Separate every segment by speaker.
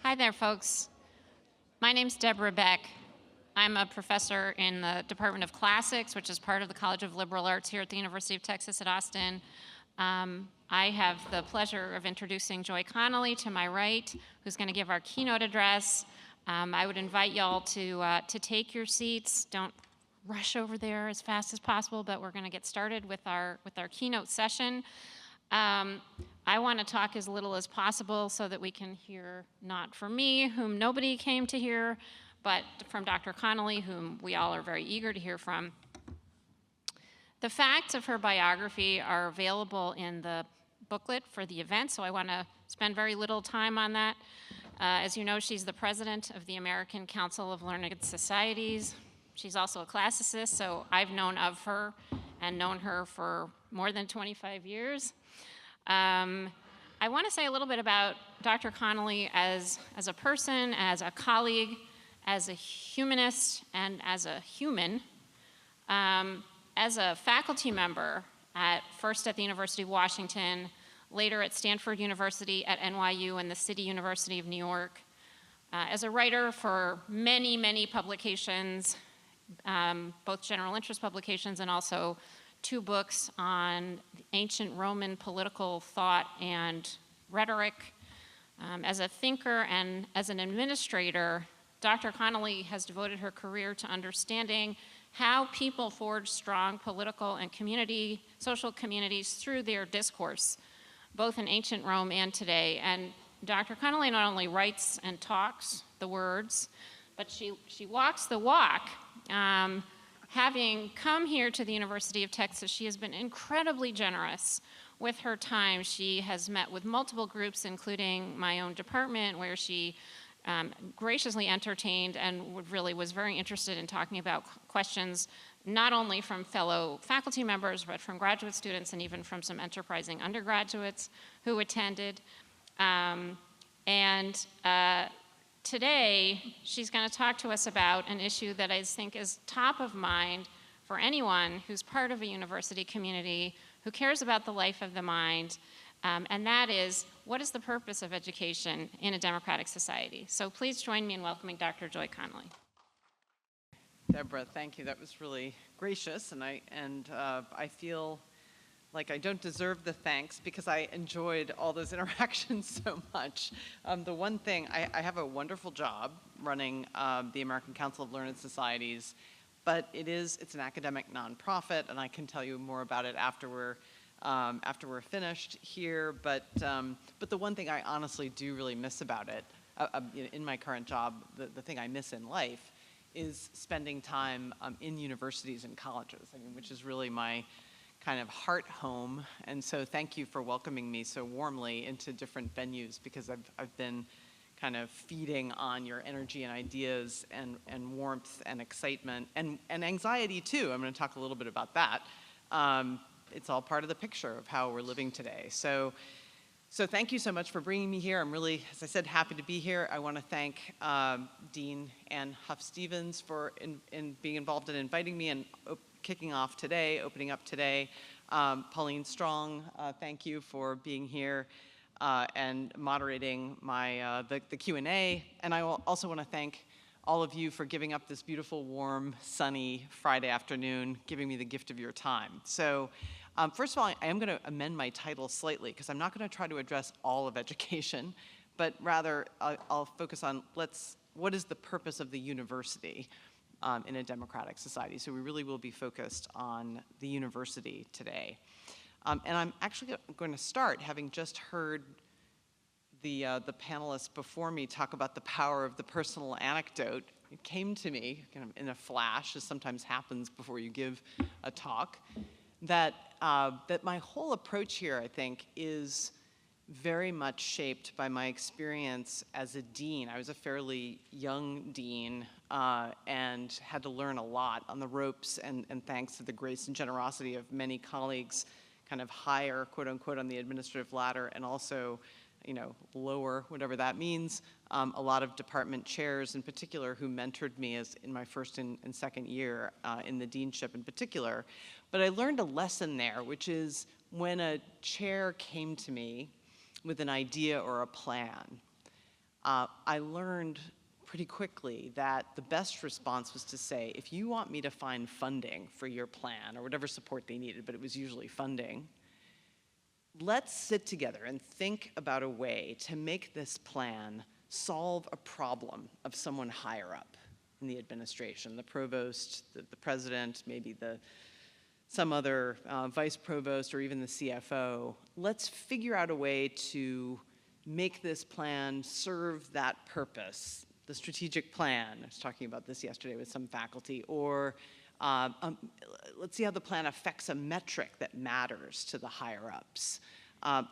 Speaker 1: Hi there, folks. My name's Deborah Beck. I'm a professor in the Department of Classics, which is part of the College of Liberal Arts here at the University of Texas at Austin. I have the pleasure of introducing Joy Connolly to my right, who's going to give our keynote address. I would invite y'all to take your seats. Don't rush over there as fast as possible, but we're going to get started with our keynote session. I want to talk as little as possible so that we can hear not from me, whom nobody came to hear, but from Dr. Connolly, whom we all are very eager to hear from. The facts of her biography are available in the booklet for the event, so I want to spend very little time on that. As you know, she's the president of the American Council of Learned Societies. She's also a classicist, so I've known of her and known her for more than 25 years. I want to say a little bit about Dr. Connolly as a person, as a colleague, as a humanist, and as a human. As a faculty member, first at the University of Washington, later at Stanford University, at NYU, and the City University of New York. As a writer for many, many publications, both general interest publications and also 2 books on ancient Roman political thought and rhetoric. As a thinker and as an administrator, Dr. Connolly has devoted her career to understanding how people forge strong political and social communities through their discourse, both in ancient Rome and today. And Dr. Connolly not only writes and talks the words, but she walks the walk. Having come here to the University of Texas, she has been incredibly generous with her time. She has met with multiple groups, including my own department, where she graciously entertained and really was very interested in talking about questions not only from fellow faculty members, but from graduate students and even from some enterprising undergraduates who attended. Today, she's going to talk to us about an issue that I think is top of mind for anyone who's part of a university community, who cares about the life of the mind, and that is, what is the purpose of education in a democratic society? So please join me in welcoming Dr. Joy Connolly.
Speaker 2: Deborah, thank you. That was really gracious, and I feel like I don't deserve the thanks because I enjoyed all those interactions so much. The one thing, I have a wonderful job running the American Council of Learned Societies, but it's an academic nonprofit, and I can tell you more about it after we're finished here. But the one thing I honestly do really miss about it, in my current job, the thing I miss in life is spending time in universities and colleges, which is really my kind of heart home. And so thank you for welcoming me so warmly into different venues, because I've been kind of feeding on your energy and ideas and warmth and excitement and anxiety too. I'm going to talk a little bit about that. It's all part of the picture of how we're living today. So thank you so much for bringing me here. I'm really, as I said, happy to be here. I want to thank Dean Ann Huff-Stevens for being involved in inviting me and kicking off today, opening up today. Pauline Strong, thank you for being here and moderating the Q&A. And I also want to thank all of you for giving up this beautiful, warm, sunny Friday afternoon, giving me the gift of your time. So first of all, I am going to amend my title slightly, because I'm not going to try to address all of education, but rather I'll focus on what is the purpose of the university in a democratic society. So we really will be focused on the university today. And I'm actually going to start, having just heard the panelists before me talk about the power of the personal anecdote. It came to me kind of in a flash, as sometimes happens before you give a talk, that my whole approach here, I think, is very much shaped by my experience as a dean. I was a fairly young dean and had to learn a lot on the ropes, and thanks to the grace and generosity of many colleagues kind of higher, quote unquote, on the administrative ladder, and also, lower, whatever that means, a lot of department chairs in particular who mentored me in my first and second year in the deanship in particular. But I learned a lesson there, which is when a chair came to me with an idea or a plan, I learned pretty quickly that the best response was to say, if you want me to find funding for your plan, or whatever support they needed, but it was usually funding, let's sit together and think about a way to make this plan solve a problem of someone higher up in the administration, the provost, the president, maybe some other vice provost, or even the CFO. Let's figure out a way to make this plan serve that purpose. The strategic plan, I was talking about this yesterday with some faculty, or let's see how the plan affects a metric that matters to the higher ups.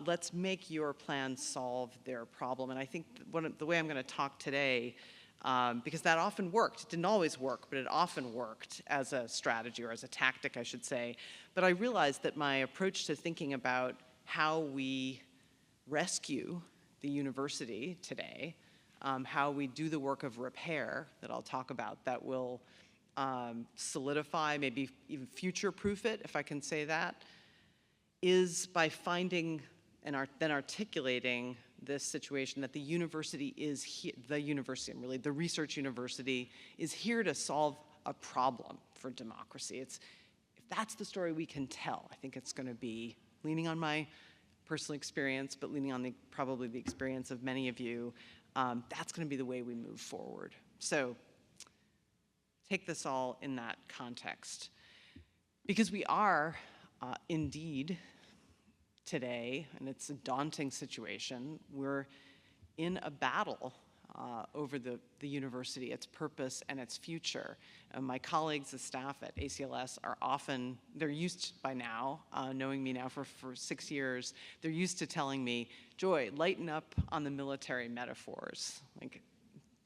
Speaker 2: Let's make your plan solve their problem. And I think the way I'm going to talk today, because that often worked. It didn't always work, but it often worked as a strategy, or as a tactic, I should say. But I realized that my approach to thinking about how we rescue the university today, how we do the work of repair that I'll talk about, that will solidify, maybe even future-proof it, if I can say that, is by finding and then articulating this situation that the university is the research university is here to solve a problem for democracy. If that's the story we can tell, I think it's going to be leaning on my personal experience, but leaning on probably the experience of many of you. That's going to be the way we move forward. So take this all in that context, because we are indeed today, and it's a daunting situation, we're in a battle over the university, its purpose and its future. My colleagues, the staff at ACLS are often, they're used by now, knowing me now for 6 years, they're used to telling me, Joy, lighten up on the military metaphors, like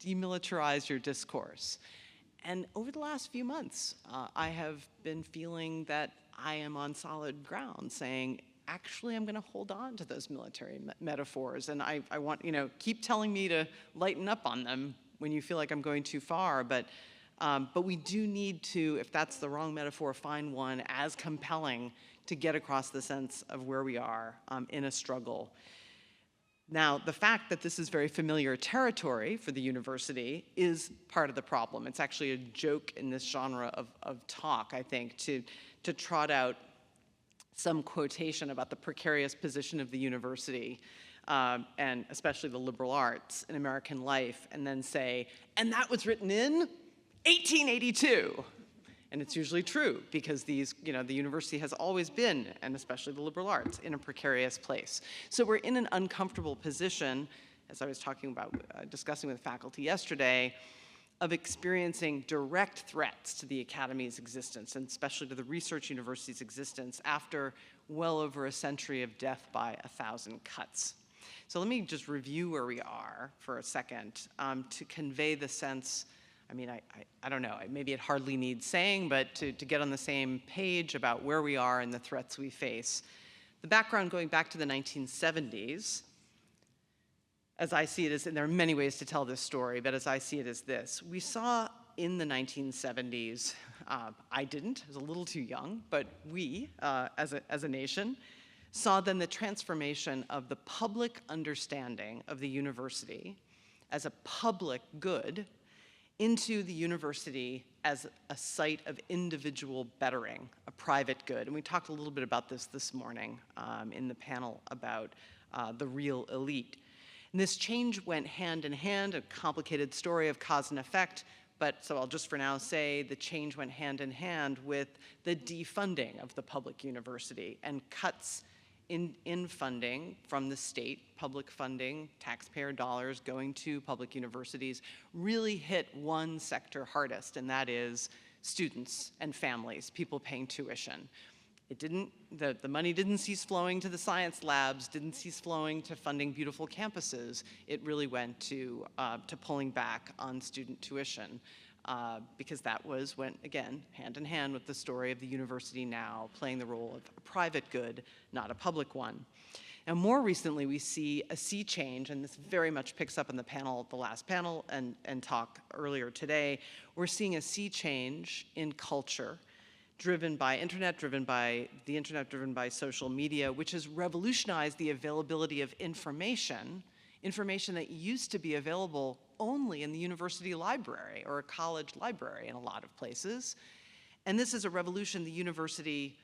Speaker 2: demilitarize your discourse. And over the last few months, I have been feeling that I am on solid ground, saying, actually, I'm going to hold on to those military metaphors, and I want, keep telling me to lighten up on them when you feel like I'm going too far, but we do need to, if that's the wrong metaphor, find one as compelling to get across the sense of where we are in a struggle. Now, the fact that this is very familiar territory for the university is part of the problem. It's actually a joke in this genre of talk, I think, to trot out some quotation about the precarious position of the university, and especially the liberal arts in American life, and then say, and that was written in 1882. And it's usually true, because the university has always been, and especially the liberal arts, in a precarious place. So we're in an uncomfortable position, as I was talking about, discussing with faculty yesterday, of experiencing direct threats to the academy's existence, and especially to the research university's existence, after well over a century of death by 1,000 cuts. So let me just review where we are for a second to convey the sense. I mean, I don't know, maybe it hardly needs saying, but to get on the same page about where we are and the threats we face. The background going back to the 1970s, as I see it is, and there are many ways to tell this story, but as I see it is this. We saw in the 1970s, I didn't, I was a little too young, but we, as a nation, saw then the transformation of the public understanding of the university as a public good into the university as a site of individual bettering, a private good. And we talked a little bit about this morning in the panel about the real elite. And this change went hand in hand, a complicated story of cause and effect, but so I'll just for now say the change went hand in hand with the defunding of the public university and cuts in funding from the state, public funding, taxpayer dollars going to public universities, really hit one sector hardest, and that is students and families, people paying tuition. It didn't, the money didn't cease flowing to the science labs, didn't cease flowing to funding beautiful campuses. It really went to pulling back on student tuition because that went, again, hand in hand with the story of the university now playing the role of a private good, not a public one. And more recently, we see a sea change, and this very much picks up in the last panel and talk earlier today. We're seeing a sea change in culture, driven by the internet, driven by social media, which has revolutionized the availability of information information that used to be available only in the university library or a college library in a lot of places. And this is a revolution the university,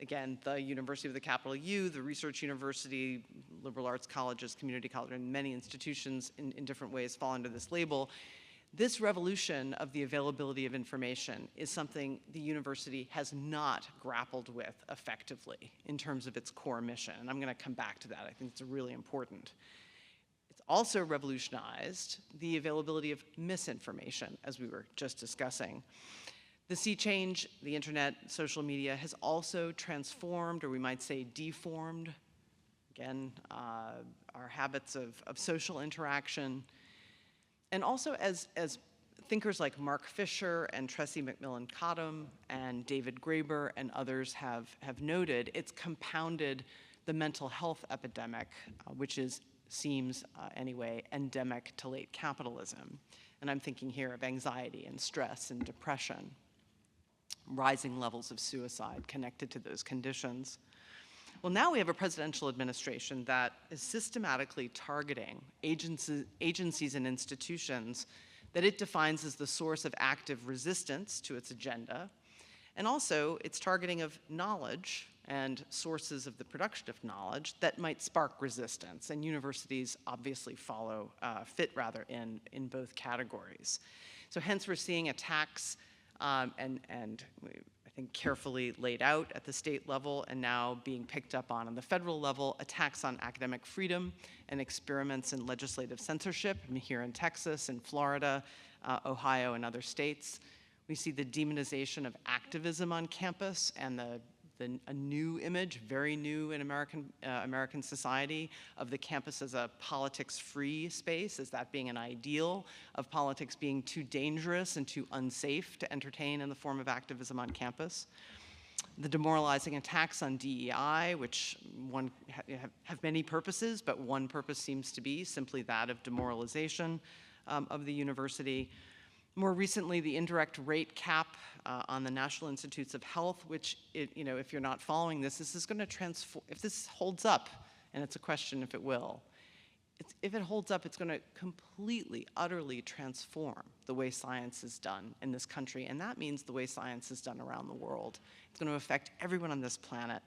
Speaker 2: again, the University with a capital U, the Research University, liberal arts colleges, community colleges, and many institutions in different ways fall under this label. This revolution of the availability of information is something the university has not grappled with effectively in terms of its core mission. And I'm going to come back to that. I think it's really important. It's also revolutionized the availability of misinformation, as we were just discussing. The sea change, the internet, social media, has also transformed, or we might say deformed, again, our habits of social interaction. And also as thinkers like Mark Fisher and Tressie McMillan Cottom and David Graeber and others have noted, it's compounded the mental health epidemic, which seems anyway, endemic to late capitalism. And I'm thinking here of anxiety and stress and depression, rising levels of suicide connected to those conditions. Well, now we have a presidential administration that is systematically targeting agencies and institutions that it defines as the source of active resistance to its agenda. And also, it's targeting of knowledge and sources of the production of knowledge that might spark resistance. And universities obviously fit rather in both categories. So hence we're seeing attacks and I think carefully laid out at the state level and now being picked up on the federal level, attacks on academic freedom and experiments in legislative censorship here in Texas and Florida, Ohio, and other states. We see the demonization of activism on campus and a new image, very new in American society, of the campus as a politics-free space, as that being an ideal, of politics being too dangerous and too unsafe to entertain in the form of activism on campus. The demoralizing attacks on DEI, which have many purposes, but one purpose seems to be simply that of demoralization of the university. More recently, the indirect rate cap on the National Institutes of Health, which, if you're not following this is going to transform. If this holds up, and it's a question if it will, if it holds up, it's going to completely, utterly transform the way science is done in this country, and that means the way science is done around the world. It's going to affect everyone on this planet,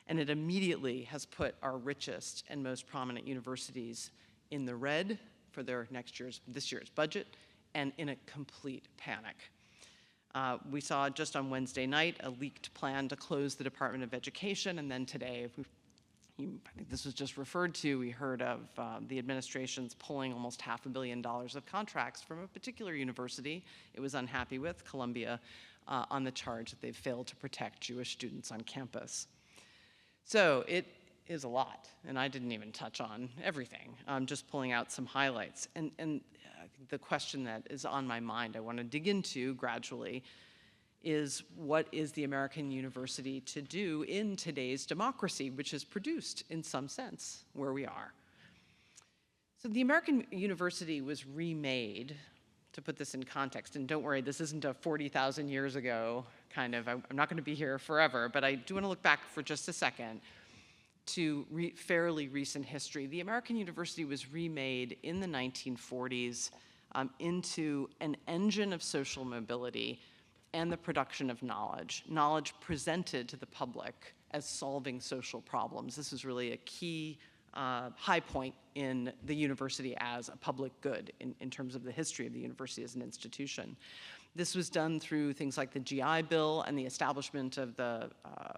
Speaker 2: and it immediately has put our richest and most prominent universities in the red for this year's budget, and in a complete panic. We saw just on Wednesday night a leaked plan to close the Department of Education, and then today, I think this was just referred to, we heard of the administration's pulling almost $500 million of contracts from a particular university it was unhappy with, Columbia, on the charge that they've failed to protect Jewish students on campus. So it is a lot, and I didn't even touch on everything. I'm just pulling out some highlights. And the question that is on my mind I want to dig into gradually is, what is the American university to do in today's democracy, which has produced, in some sense, where we are? So the American university was remade, to put this in context, and don't worry, this isn't a 40,000 years ago kind of, I'm not going to be here forever, but I do want to look back for just a second to fairly recent history. The American university was remade in the 1940s into an engine of social mobility and the production of knowledge presented to the public as solving social problems. This is really a key high point in the university as a public good in terms of the history of the university as an institution. This was done through things like the GI Bill and the establishment of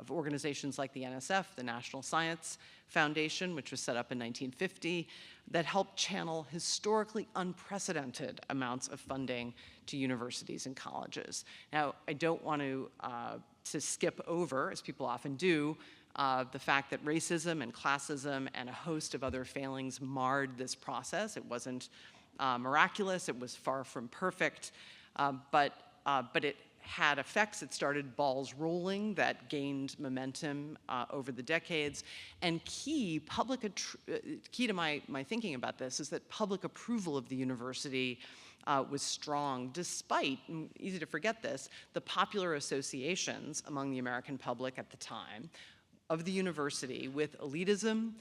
Speaker 2: organizations like the NSF, the National Science Foundation, which was set up in 1950, that helped channel historically unprecedented amounts of funding to universities and colleges. Now, I don't want to skip over, as people often do, the fact that racism and classism and a host of other failings marred this process. It wasn't miraculous, it was far from perfect. But it had effects. It started balls rolling that gained momentum over the decades. And key to my thinking about this is that public approval of the university was strong, despite, easy to forget this, the popular associations among the American public at the time of the university with elitism,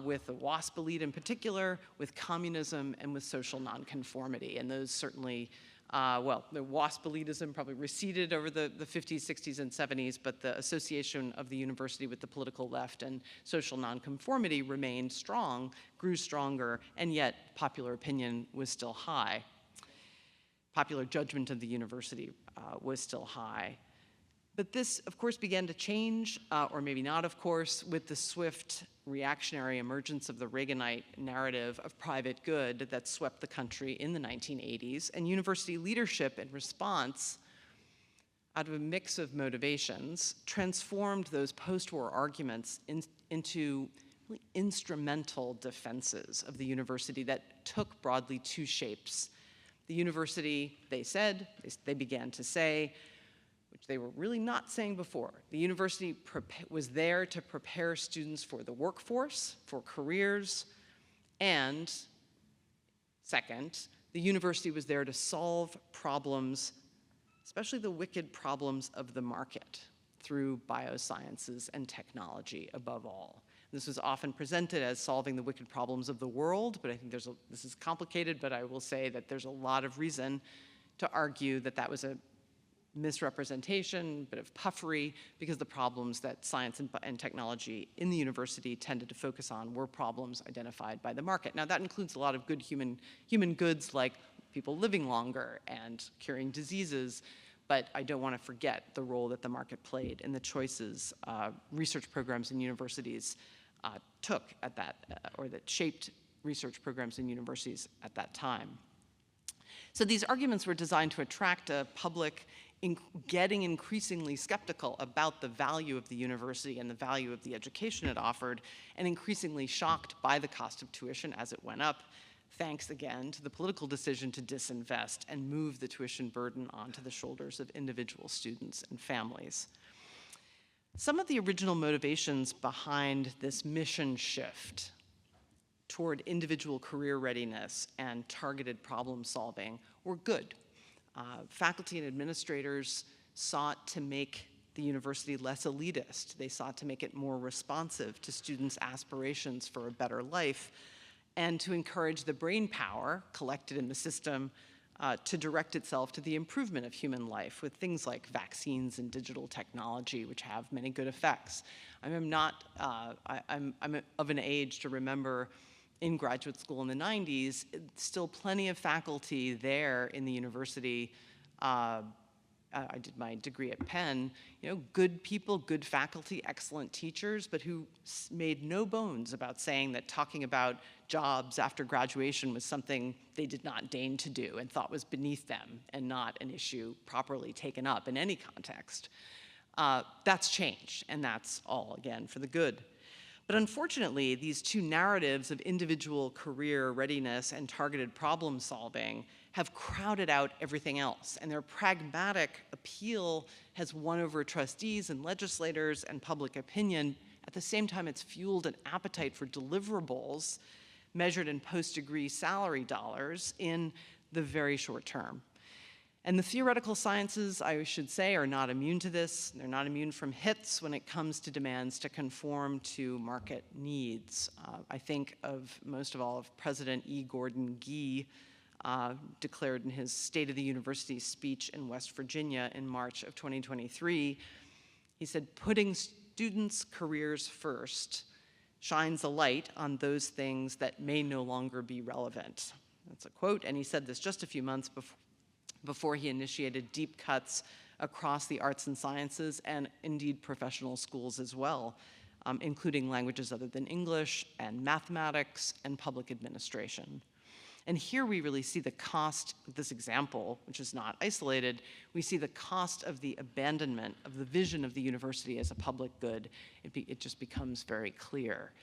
Speaker 2: with the WASP elite in particular, with communism, and with social nonconformity. And those certainly, well, the WASP elitism probably receded over the 50s, 60s, and 70s, but the association of the university with the political left and social nonconformity remained strong, grew stronger, and yet popular opinion was still high. Popular judgment of the university was still high. But this, of course, began to change, or maybe not, of course, with the swift reactionary emergence of the Reaganite narrative of private good that swept the country in the 1980s, and university leadership in response, out of a mix of motivations, transformed those post-war arguments into really instrumental defenses of the university that took broadly two shapes. The university, they said, they began to say, which they were really not saying before. The university was there to prepare students for the workforce, for careers, and second, the university was there to solve problems, especially the wicked problems of the market, through biosciences and technology above all. This was often presented as solving the wicked problems of the world, but I think this is complicated, but I will say that there's a lot of reason to argue that that was a misrepresentation, a bit of puffery, because the problems that science and technology in the university tended to focus on were problems identified by the market. Now that includes a lot of good human goods like people living longer and curing diseases, but I don't want to forget the role that the market played in the choices research programs in universities took at that, or that shaped research programs in universities at that time. So these arguments were designed to attract a public getting increasingly skeptical about the value of the university and the value of the education it offered, and increasingly shocked by the cost of tuition as it went up, thanks again to the political decision to disinvest and move the tuition burden onto the shoulders of individual students and families. Some of the original motivations behind this mission shift toward individual career readiness and targeted problem solving were good. Faculty and administrators sought to make the university less elitist. They sought to make it more responsive to students' aspirations for a better life, and to encourage the brain power collected in the system to direct itself to the improvement of human life with things like vaccines and digital technology, which have many good effects. I'm of an age to remember in graduate school in the 90s, still plenty of faculty there in the university. I did my degree at Penn, good people, good faculty, excellent teachers, but who made no bones about saying that talking about jobs after graduation was something they did not deign to do and thought was beneath them and not an issue properly taken up in any context. That's changed, and that's all, again, for the good. But unfortunately, these two narratives of individual career readiness and targeted problem solving have crowded out everything else, and their pragmatic appeal has won over trustees and legislators and public opinion. At the same time, it's fueled an appetite for deliverables measured in post-degree salary dollars in the very short term. And the theoretical sciences, I should say, are not immune to this. They're not immune from hits when it comes to demands to conform to market needs. I think most of all of President E. Gordon Gee, declared in his State of the University speech in West Virginia in March of 2023. He said, "Putting students' careers first shines a light on those things that may no longer be relevant." That's a quote, and he said this just a few months before he initiated deep cuts across the arts and sciences and indeed professional schools as well, including languages other than English and mathematics and public administration. And here we really see the cost of this example, which is not isolated. We see the cost of the abandonment of the vision of the university as a public good. It just becomes very clear.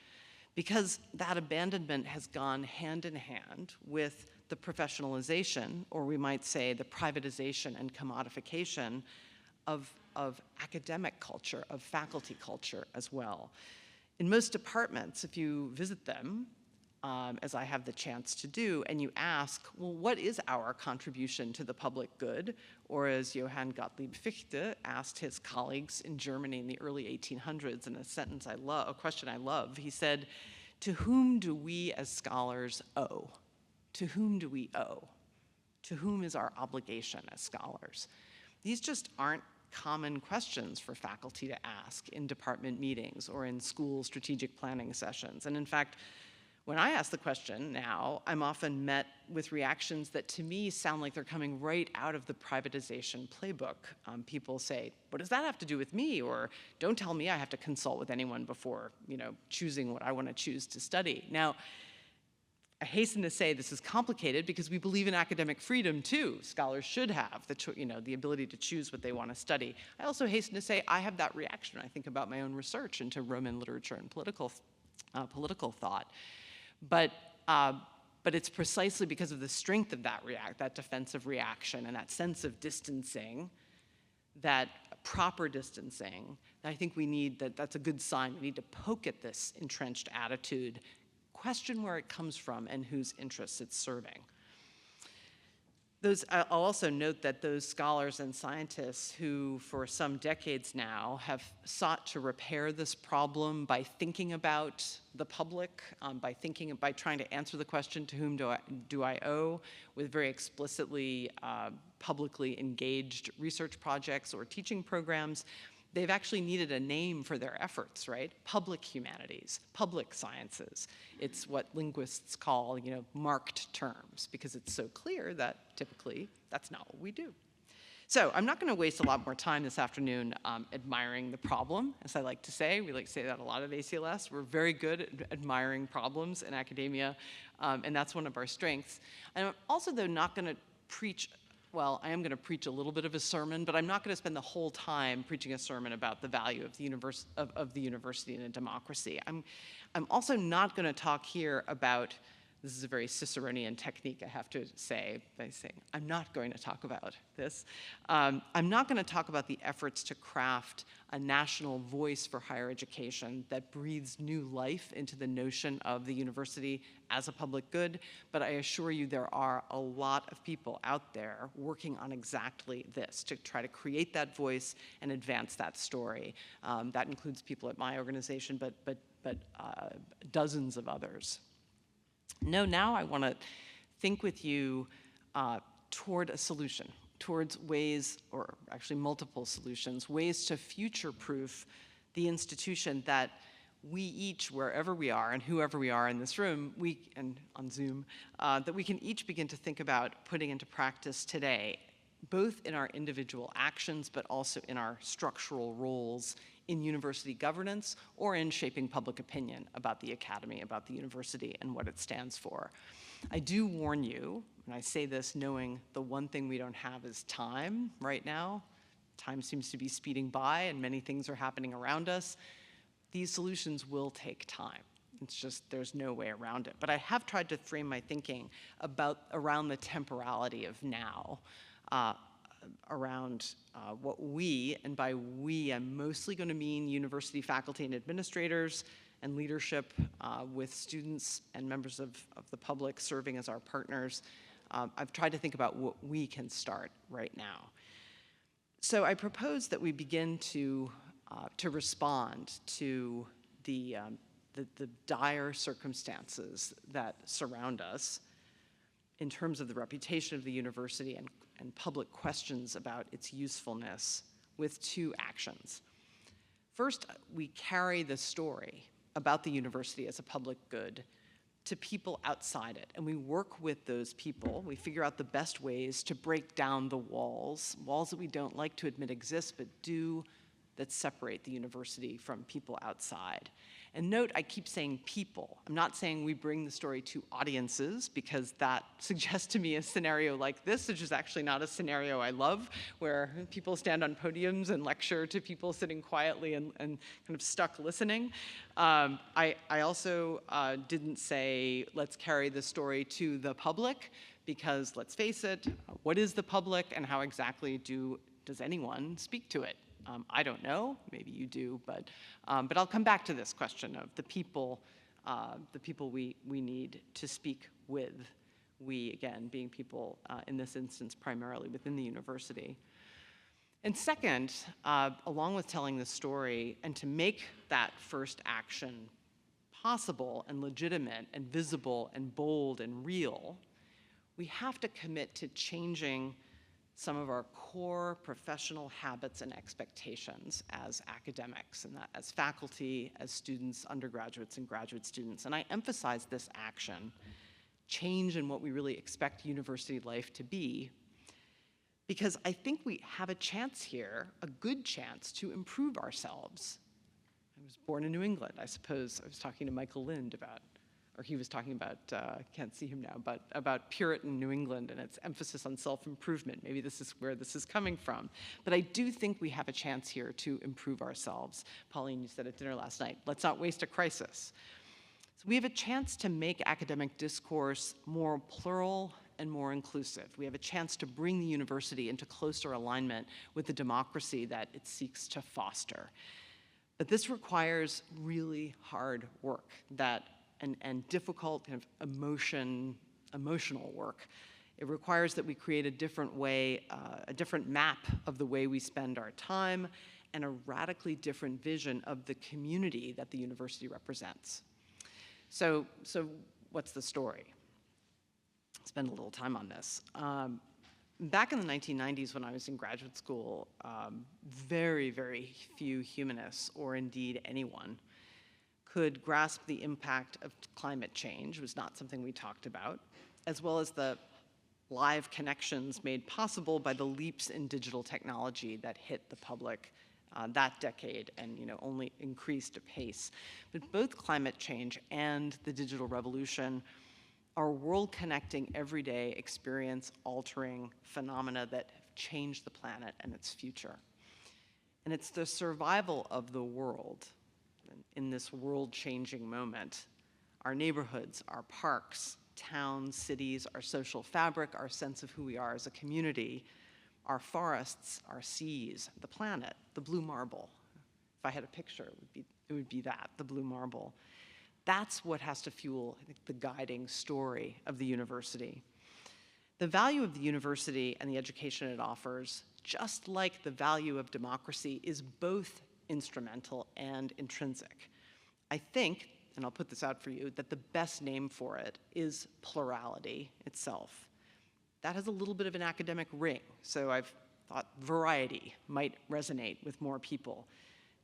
Speaker 2: Because that abandonment has gone hand in hand with the professionalization, or we might say the privatization and commodification of academic culture, of faculty culture as well. In most departments, if you visit them, as I have the chance to do, and you ask, well, what is our contribution to the public good? Or as Johann Gottlieb Fichte asked his colleagues in Germany in the early 1800s in a question I love, he said, To whom do we as scholars owe? To whom do we owe? To whom is our obligation as scholars? These just aren't common questions for faculty to ask in department meetings or in school strategic planning sessions. And in fact, when I ask the question now, I'm often met with reactions that to me sound like they're coming right out of the privatization playbook. People say, what does that have to do with me? Or don't tell me I have to consult with anyone before, choosing what I want to choose to study. Now, I hasten to say this is complicated because we believe in academic freedom too. Scholars should have the ability to choose what they want to study. I also hasten to say I have that reaction. I think about my own research into Roman literature and political thought. But it's precisely because of the strength of that defensive reaction and that sense of distancing, that proper distancing, that I think we need, that's a good sign. We need to poke at this entrenched attitude, question where it comes from and whose interests it's serving. I'll also note that those scholars and scientists who for some decades now have sought to repair this problem by thinking about the public, by trying to answer the question, to whom do I owe, with very explicitly publicly engaged research projects or teaching programs, they've actually needed a name for their efforts, right? Public humanities, public sciences. It's what linguists call, marked terms, because it's so clear that typically that's not what we do. So I'm not going to waste a lot more time this afternoon admiring the problem, as I like to say. We like to say that a lot at ACLS. We're very good at admiring problems in academia, and that's one of our strengths. And I'm also, though, not going to preach. Well, I am going to preach a little bit of a sermon, but I'm not going to spend the whole time preaching a sermon about the value of the university in a democracy. I'm also not going to talk here about, this is a very Ciceronian technique, I have to say, by saying I'm not going to talk about this. I'm not going to talk about the efforts to craft a national voice for higher education that breathes new life into the notion of the university as a public good, but I assure you there are a lot of people out there working on exactly this, to try to create that voice and advance that story. That includes people at my organization, but dozens of others. Now I want to think with you toward a solution, towards ways, or actually multiple solutions, ways to future-proof the institution that we each, wherever we are and whoever we are in this room, and on Zoom, that we can each begin to think about putting into practice today, both in our individual actions, but also in our structural roles in university governance or in shaping public opinion about the academy, about the university, and what it stands for. I do warn you, and I say this knowing the one thing we don't have is time right now. Time seems to be speeding by and many things are happening around us. These solutions will take time. It's just, there's no way around it. But I have tried to frame my thinking around the temporality of now, around what we, and by we I'm mostly going to mean university faculty and administrators and leadership with students and members of the public serving as our partners. I've tried to think about what we can start right now. So I propose that we begin to respond to the dire circumstances that surround us in terms of the reputation of the university and public questions about its usefulness with two actions. First, we carry the story about the university as a public good to people outside it, and we work with those people. We figure out the best ways to break down the walls that we don't like to admit exist, but that separate the university from people outside. And note, I keep saying people. I'm not saying we bring the story to audiences, because that suggests to me a scenario like this, which is actually not a scenario I love, where people stand on podiums and lecture to people sitting quietly and kind of stuck listening. I also didn't say, let's carry the story to the public, because let's face it, what is the public and how exactly does anyone speak to it? I don't know, maybe you do, but I'll come back to this question of the people we need to speak with. We, again, being people in this instance primarily within the university. And second, along with telling the story and to make that first action possible and legitimate and visible and bold and real, we have to commit to changing some of our core professional habits and expectations as academics, and that as faculty, as students, undergraduates, and graduate students. And I emphasize this action, change in what we really expect university life to be, because I think we have a chance here, a good chance, to improve ourselves. I was born in New England. I suppose I was talking to Michael Lind about, or he was talking about, I can't see him now, but about Puritan New England and its emphasis on self-improvement. Maybe this is where this is coming from. But I do think we have a chance here to improve ourselves. Pauline, you said at dinner last night, let's not waste a crisis. So we have a chance to make academic discourse more plural and more inclusive. We have a chance to bring the university into closer alignment with the democracy that it seeks to foster. But this requires really hard work and difficult kind of emotional work. It requires that we create a different way, a different map of the way we spend our time, and a radically different vision of the community that the university represents. So what's the story? Spend a little time on this. Back in the 1990s when I was in graduate school, very, very few humanists, or indeed anyone, could grasp the impact of climate change. It was not something we talked about, as well as the live connections made possible by the leaps in digital technology that hit the public that decade and only increased apace. But both climate change and the digital revolution are world-connecting, everyday, experience-altering phenomena that have changed the planet and its future. And it's the survival of the world in this world-changing moment. Our neighborhoods, our parks, towns, cities, our social fabric, our sense of who we are as a community, our forests, our seas, the planet, the blue marble. If I had a picture, it would be that, the blue marble. That's what has to fuel, I think, the guiding story of the university. The value of the university and the education it offers, just like the value of democracy, is both instrumental and intrinsic. I think, and I'll put this out for you, that the best name for it is plurality itself. That has a little bit of an academic ring, so I've thought variety might resonate with more people.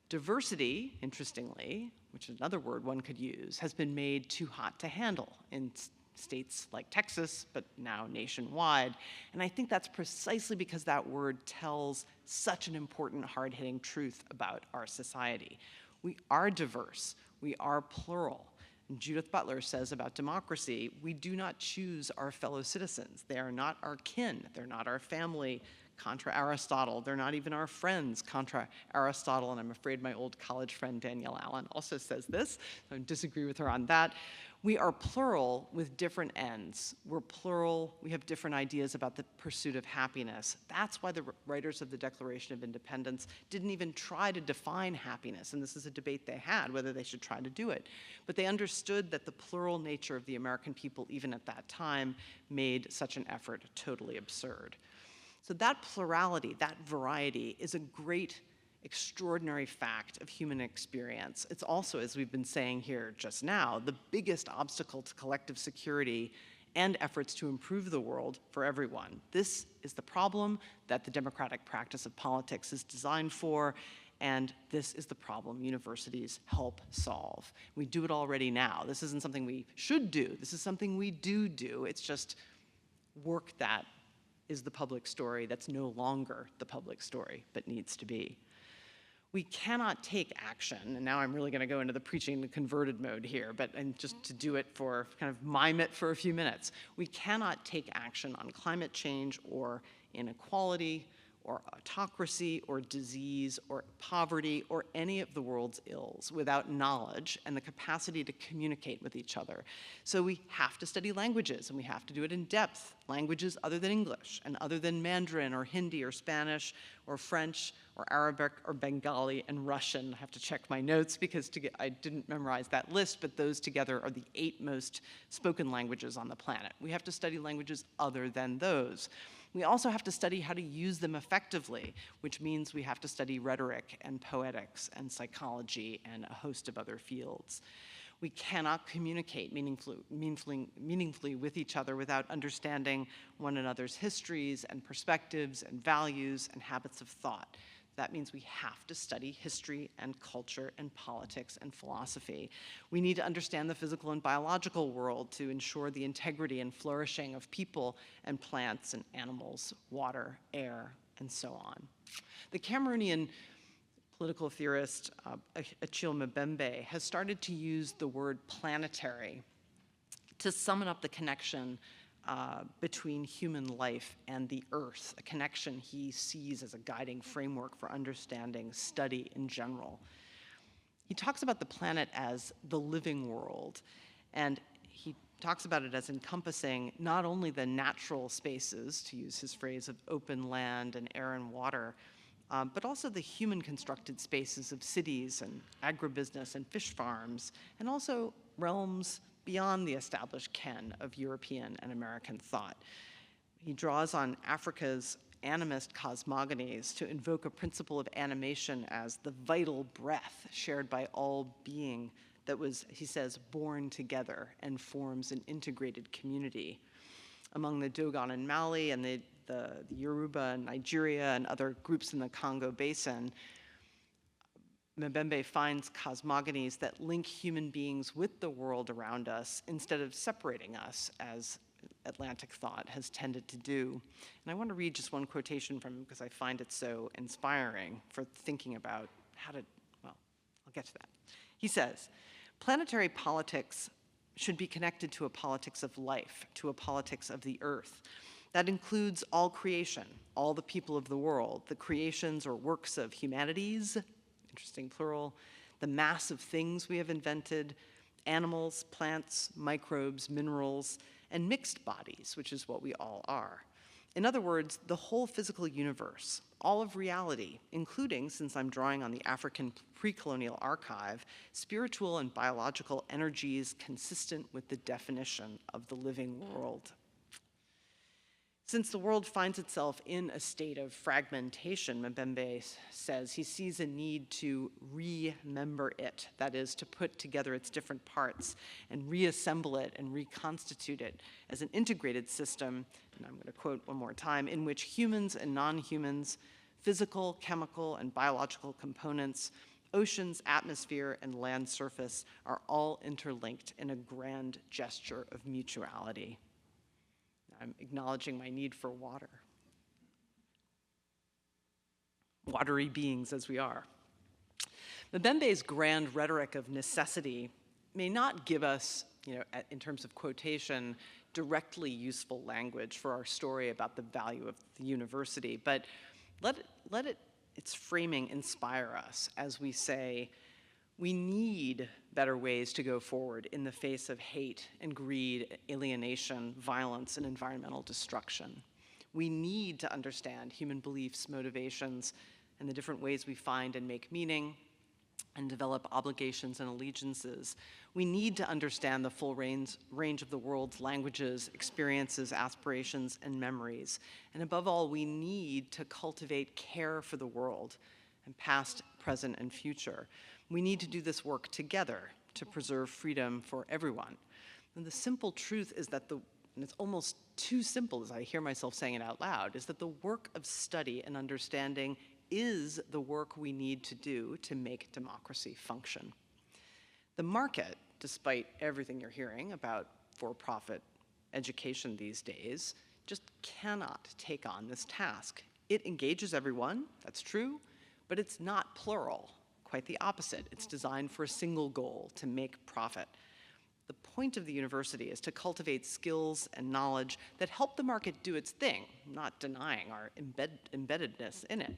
Speaker 2: Diversity, interestingly, which is another word one could use, has been made too hot to handle in states like Texas, but now nationwide. And I think that's precisely because that word tells such an important, hard-hitting truth about our society. We are diverse. We are plural. And Judith Butler says about democracy, we do not choose our fellow citizens. They are not our kin. They're not our family, contra Aristotle. They're not even our friends, contra Aristotle. And I'm afraid my old college friend Danielle Allen also says this. So I disagree with her on that. We are plural with different ends. We're plural. We have different ideas about the pursuit of happiness. That's why the writers of the Declaration of Independence didn't even try to define happiness. And this is a debate they had, whether they should try to do it. But they understood that the plural nature of the American people, even at that time, made such an effort totally absurd. So that plurality, that variety, is a great, extraordinary fact of human experience. It's also, as we've been saying here just now, the biggest obstacle to collective security and efforts to improve the world for everyone. This is the problem that the democratic practice of politics is designed for, and this is the problem universities help solve. We do it already now. This isn't something we should do. This is something we do. It's just work that is the public story that's no longer the public story, but needs to be. We cannot take action, and now I'm really going to go into the preaching the converted mode here, and just to do it for, kind of mime it for a few minutes. We cannot take action on climate change or inequality or autocracy or disease or poverty or any of the world's ills without knowledge and the capacity to communicate with each other. So we have to study languages, and we have to do it in depth, languages other than English and other than Mandarin or Hindi or Spanish or French or Arabic or Bengali and Russian. I have to check my notes because I didn't memorize that list, but those together are the 8 most spoken languages on the planet. We have to study languages other than those. We also have to study how to use them effectively, which means we have to study rhetoric and poetics and psychology and a host of other fields. We cannot communicate meaningfully with each other without understanding one another's histories and perspectives and values and habits of thought. That means we have to study history and culture and politics and philosophy. We need to understand the physical and biological world to ensure the integrity and flourishing of people and plants and animals, water, air, and so on. The Cameroonian political theorist Achille Mbembe has started to use the word planetary to summon up the connection between human life and the earth, a connection he sees as a guiding framework for understanding study in general. He talks about the planet as the living world, and he talks about it as encompassing not only the natural spaces, to use his phrase of open land and air and water, but also the human-constructed spaces of cities and agribusiness and fish farms, and also realms beyond the established ken of European and American thought. He draws on Africa's animist cosmogonies to invoke a principle of animation as the vital breath shared by all being that was, he says, born together and forms an integrated community. Among the Dogon in Mali and the Yoruba in Nigeria and other groups in the Congo Basin, Mbembe finds cosmogonies that link human beings with the world around us instead of separating us, as Atlantic thought has tended to do. And I want to read just one quotation from him because I find it so inspiring for thinking about how to, well, I'll get to that. He says, "Planetary politics should be connected to a politics of life, to a politics of the earth. That includes all creation, all the people of the world, the creations or works of humanities," interesting plural, "the mass of things we have invented, animals, plants, microbes, minerals, and mixed bodies, which is what we all are. In other words, the whole physical universe, all of reality, including, since I'm drawing on the African pre-colonial archive, spiritual and biological energies consistent with the definition of the living world." Since the world finds itself in a state of fragmentation, Mbembe says he sees a need to remember it, that is, to put together its different parts and reassemble it and reconstitute it as an integrated system, and I'm going to quote one more time, in which humans and non-humans, physical, chemical, and biological components, oceans, atmosphere, and land surface are all interlinked in a grand gesture of mutuality. I'm acknowledging my need for water. Watery beings as we are. Mbembe's grand rhetoric of necessity may not give us, in terms of quotation, directly useful language for our story about the value of the university, but let its framing inspire us as we say, we need better ways to go forward in the face of hate and greed, alienation, violence, and environmental destruction. We need to understand human beliefs, motivations, and the different ways we find and make meaning and develop obligations and allegiances. We need to understand the full range of the world's languages, experiences, aspirations, and memories. And above all, we need to cultivate care for the world, and past, present, and future. We need to do this work together to preserve freedom for everyone. And the simple truth is that and it's almost too simple as I hear myself saying it out loud, is that the work of study and understanding is the work we need to do to make democracy function. The market, despite everything you're hearing about for-profit education these days, just cannot take on this task. It engages everyone, that's true, but it's not plural. Quite the opposite. It's designed for a single goal, to make profit. The point of the university is to cultivate skills and knowledge that help the market do its thing, not denying our embeddedness in it.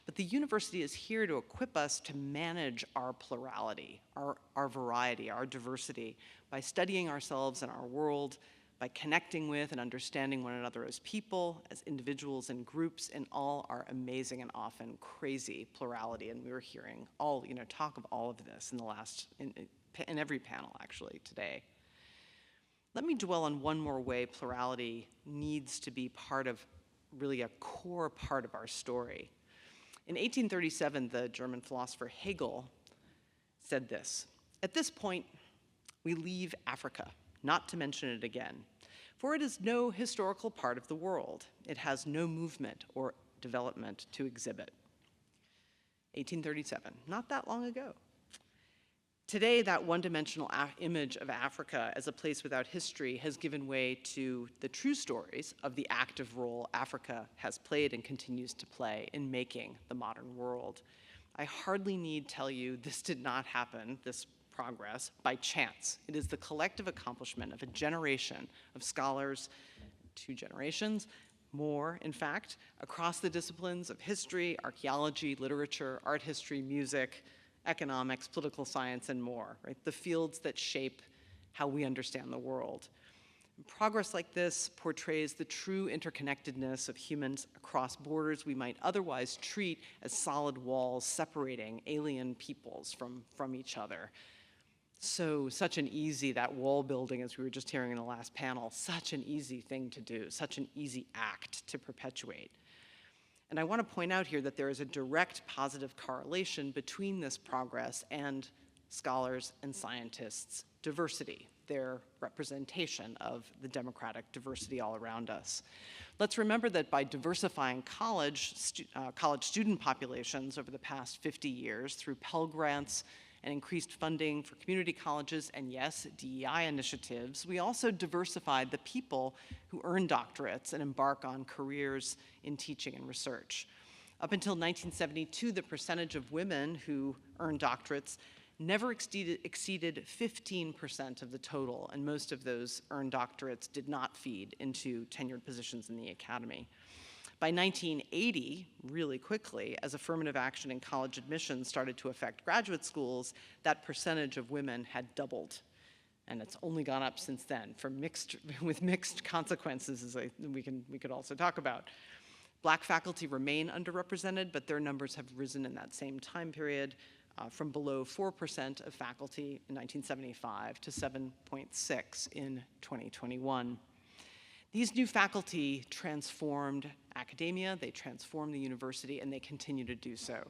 Speaker 2: But the university is here to equip us to manage our plurality, our variety, our diversity, by studying ourselves and our world, by connecting with and understanding one another as people, as individuals and groups, in all our amazing and often crazy plurality. And we were hearing talk of all of this in every panel actually today. Let me dwell on one more way plurality needs to be really a core part of our story. In 1837, the German philosopher Hegel said this: "At this point,
Speaker 3: We leave Africa, not to mention it again, for it is no historical part of the world. It has no movement or development to exhibit. 1837, not that long ago. Today, that one-dimensional image of Africa as a place without history has given way to the true stories of the active role Africa has played and continues to play in making the modern world. I hardly need tell you this did not happen, this progress, by chance. It is the collective accomplishment of a generation of scholars, 2 generations, more, in fact, across the disciplines of history, archaeology, literature, art history, music, economics, political science, and more, right? The fields that shape how we understand the world. Progress like this portrays the true interconnectedness of humans across borders we might otherwise treat as solid walls separating alien peoples from each other. So, such an easy, that wall building, as we were just hearing in the last panel, such an easy thing to do, such an easy act to perpetuate. And I want to point out here that there is a direct positive correlation between this progress and scholars and scientists' diversity, their representation of the democratic diversity all around us. Let's remember that by diversifying college student populations over the past 50 years through Pell Grants and increased funding for community colleges and, yes, DEI initiatives, we also diversified the people who earn doctorates and embark on careers in teaching and research. Up until 1972, the percentage of women who earned doctorates never exceeded 15% of the total, and most of those earned doctorates did not feed into tenured positions in the academy. By 1980, really quickly, as affirmative action in college admissions started to affect graduate schools, that percentage of women had doubled. And it's only gone up since then, with mixed consequences, as we could also talk about. Black faculty remain underrepresented, but their numbers have risen in that same time period from below 4% of faculty in 1975 to 7.6 in 2021. These new faculty transformed academia, they transformed the university, and they continue to do so.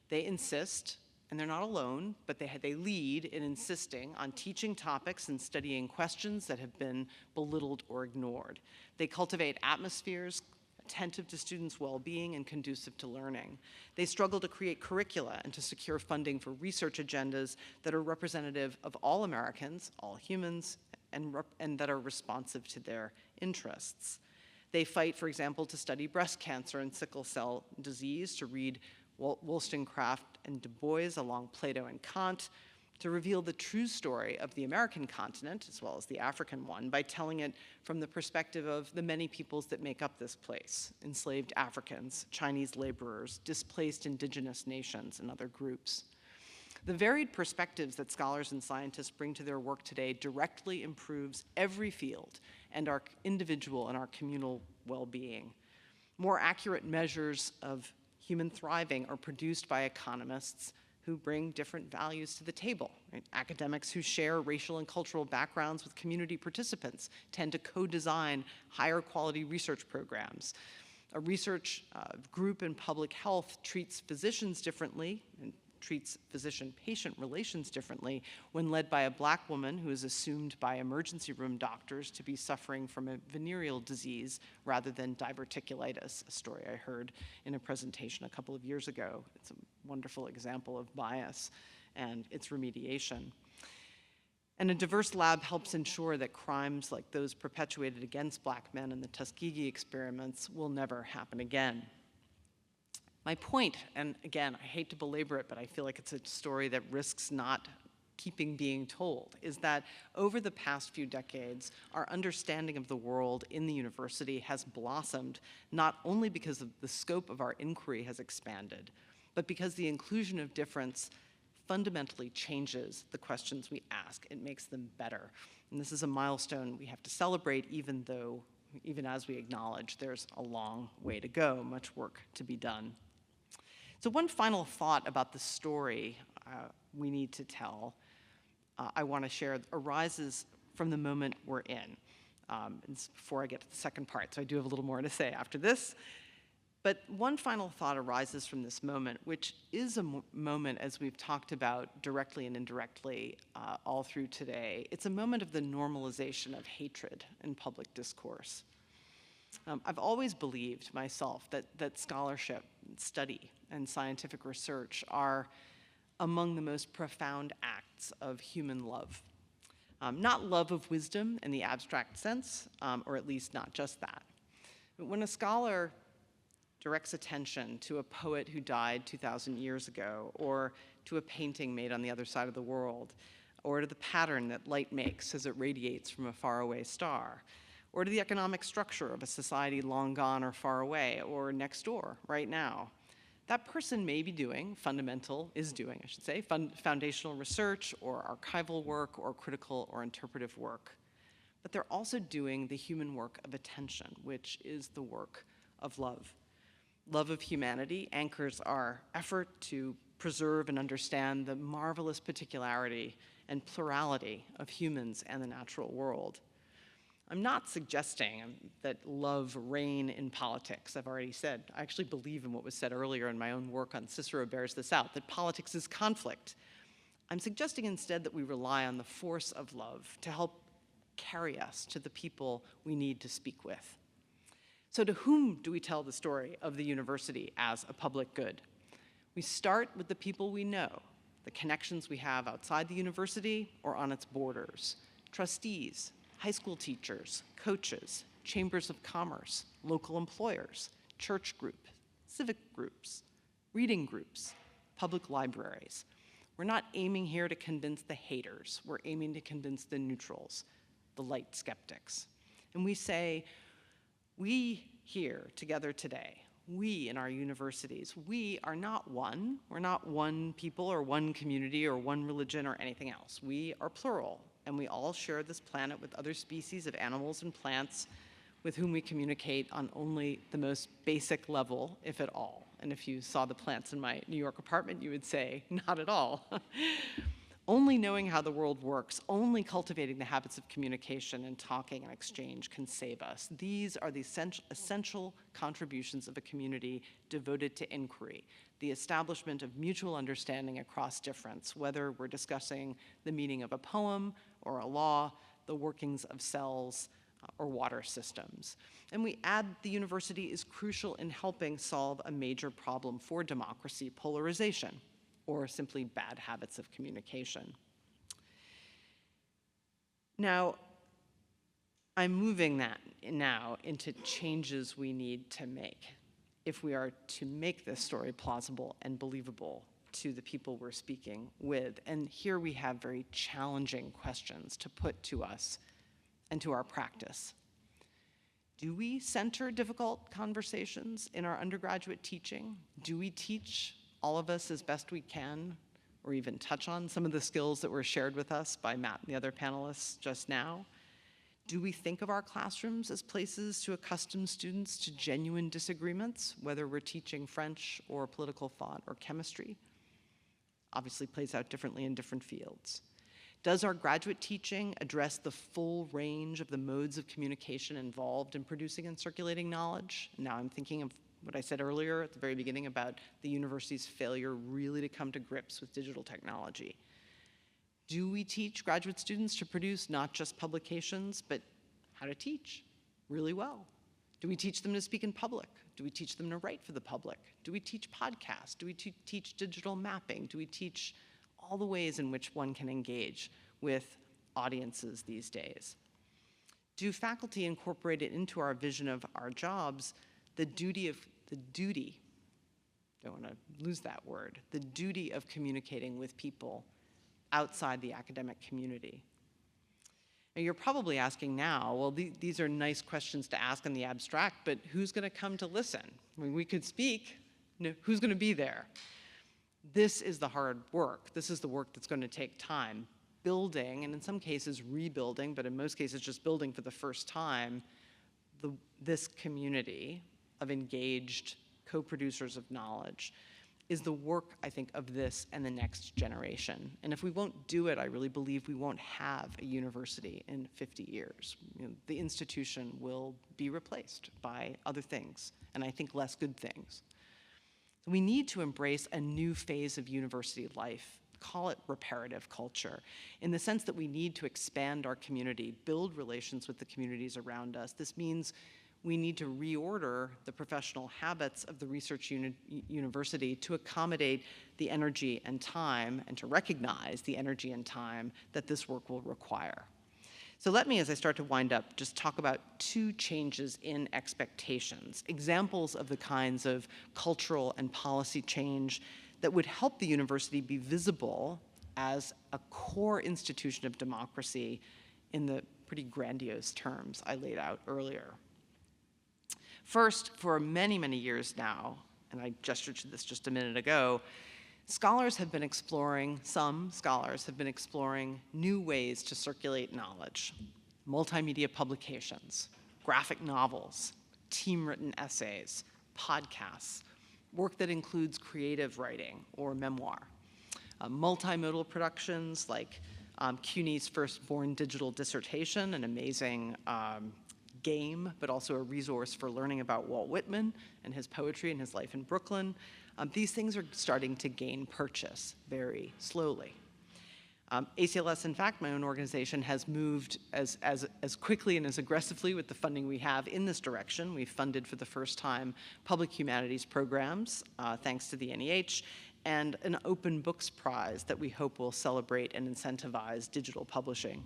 Speaker 3: They insist, and they're not alone, but they lead in insisting on teaching topics and studying questions that have been belittled or ignored. They cultivate atmospheres attentive to students' well-being and conducive to learning. They struggle to create curricula and to secure funding for research agendas that are representative of all Americans, all humans, and that are responsive to their interests. They fight, for example, to study breast cancer and sickle cell disease, to read Wollstonecraft and Du Bois along Plato and Kant, to reveal the true story of the American continent, as well as the African one, by telling it from the perspective of the many peoples that make up this place: enslaved Africans, Chinese laborers, displaced indigenous nations, and other groups. The varied perspectives that scholars and scientists bring to their work today directly improves every field and our individual and our communal well-being. More accurate measures of human thriving are produced by economists who bring different values to the table. Right? Academics who share racial and cultural backgrounds with community participants tend to co-design higher quality research programs. A research group in public health treats physicians differently and treats physician-patient relations differently when led by a Black woman who is assumed by emergency room doctors to be suffering from a venereal disease rather than diverticulitis, a story I heard in a presentation a couple of years ago. It's a wonderful example of bias and its remediation. And a diverse lab helps ensure that crimes like those perpetuated against Black men in the Tuskegee experiments will never happen again. My point, and again, I hate to belabor it, but I feel like it's a story that risks not keeping being told, is that over the past few decades, our understanding of the world in the university has blossomed not only because of the scope of our inquiry has expanded, but because the inclusion of difference fundamentally changes the questions we ask. It makes them better. And this is a milestone we have to celebrate, even as we acknowledge there's a long way to go, much work to be done. So one final thought about the story we need to tell, I want to share, arises from the moment we're in. Before I get to the second part, so I do have a little more to say after this. But one final thought arises from this moment, which is a moment, as we've talked about directly and indirectly all through today. It's a moment of the normalization of hatred in public discourse. I've always believed myself that scholarship, study, and scientific research are among the most profound acts of human love. Not love of wisdom in the abstract sense, or at least not just that. But when a scholar directs attention to a poet who died 2,000 years ago, or to a painting made on the other side of the world, or to the pattern that light makes as it radiates from a faraway star, or to the economic structure of a society long gone or far away, or next door, right now, that person may be doing, foundational research, or archival work, or critical or interpretive work. But they're also doing the human work of attention, which is the work of love. Love of humanity anchors our effort to preserve and understand the marvelous particularity and plurality of humans and the natural world. I'm not suggesting that love reign in politics. I've already said, I actually believe in what was said earlier in my own work on Cicero bears this out, that politics is conflict. I'm suggesting instead that we rely on the force of love to help carry us to the people we need to speak with. So to whom do we tell the story of the university as a public good? We start with the people we know, the connections we have outside the university or on its borders, trustees, high school teachers, coaches, chambers of commerce, local employers, church groups, civic groups, reading groups, public libraries. We're not aiming here to convince the haters. We're aiming to convince the neutrals, the light skeptics. And we say, we here together today, we in our universities, we are not one. We're not one people or one community or one religion or anything else. We are plural, and we all share this planet with other species of animals and plants with whom we communicate on only the most basic level, if at all. And if you saw the plants in my New York apartment, you would say, not at all. Only knowing how the world works, only cultivating the habits of communication and talking and exchange can save us. These are the essential contributions of a community devoted to inquiry, the establishment of mutual understanding across difference, whether we're discussing the meaning of a poem or a law, the workings of cells, or water systems. And we add the university is crucial in helping solve a major problem for democracy, polarization, or simply bad habits of communication. Now, I'm moving that now into changes we need to make if we are to make this story plausible and believable to the people we're speaking with. And here we have very challenging questions to put to us and to our practice. Do we center difficult conversations in our undergraduate teaching? Do we teach all of us as best we can, or even touch on some of the skills that were shared with us by Matt and the other panelists just now? Do we think of our classrooms as places to accustom students to genuine disagreements, whether we're teaching French or political thought or chemistry? Obviously plays out differently in different fields. Does our graduate teaching address the full range of the modes of communication involved in producing and circulating knowledge? Now I'm thinking of what I said earlier at the very beginning about the university's failure really to come to grips with digital technology. Do we teach graduate students to produce not just publications, but how to teach really well? Do we teach them to speak in public? Do we teach them to write for the public? Do we teach podcasts? Do we teach digital mapping? Do we teach all the ways in which one can engage with audiences these days? Do faculty incorporate it into our vision of our jobs, the duty, don't want to lose that word, the duty of communicating with people outside the academic community? Now, you're probably asking now, well, these are nice questions to ask in the abstract, but who's going to come to listen? I mean, we could speak, who's going to be there? This is the hard work. This is the work that's going to take time. Building, and in some cases rebuilding, but in most cases just building for the first time, this community of engaged co-producers of knowledge. is the work, I think, of this and the next generation. And if we won't do it, I really believe we won't have a university in 50 years. You know, the institution will be replaced by other things, and I think less good things. We need to embrace a new phase of university life, call it reparative culture, in the sense that we need to expand our community, build relations with the communities around us. This means we need to reorder the professional habits of the research university to accommodate the energy and time, and to recognize the energy and time that this work will require. So let me, as I start to wind up, just talk about two changes in expectations, examples of the kinds of cultural and policy change that would help the university be visible as a core institution of democracy in the pretty grandiose terms I laid out earlier. First, for many, many years now, and I gestured to this just a minute ago, scholars have been exploring, some scholars have been exploring new ways to circulate knowledge. Multimedia publications, graphic novels, team-written essays, podcasts, work that includes creative writing or memoir. Multimodal productions like CUNY's Firstborn Digital Dissertation, an amazing game, but also a resource for learning about Walt Whitman and his poetry and his life in Brooklyn. These things are starting to gain purchase very slowly. ACLS, in fact, my own organization, has moved as quickly and as aggressively with the funding we have in this direction. We've funded for the first time public humanities programs, thanks to the NEH, and an Open Books Prize that we hope will celebrate and incentivize digital publishing.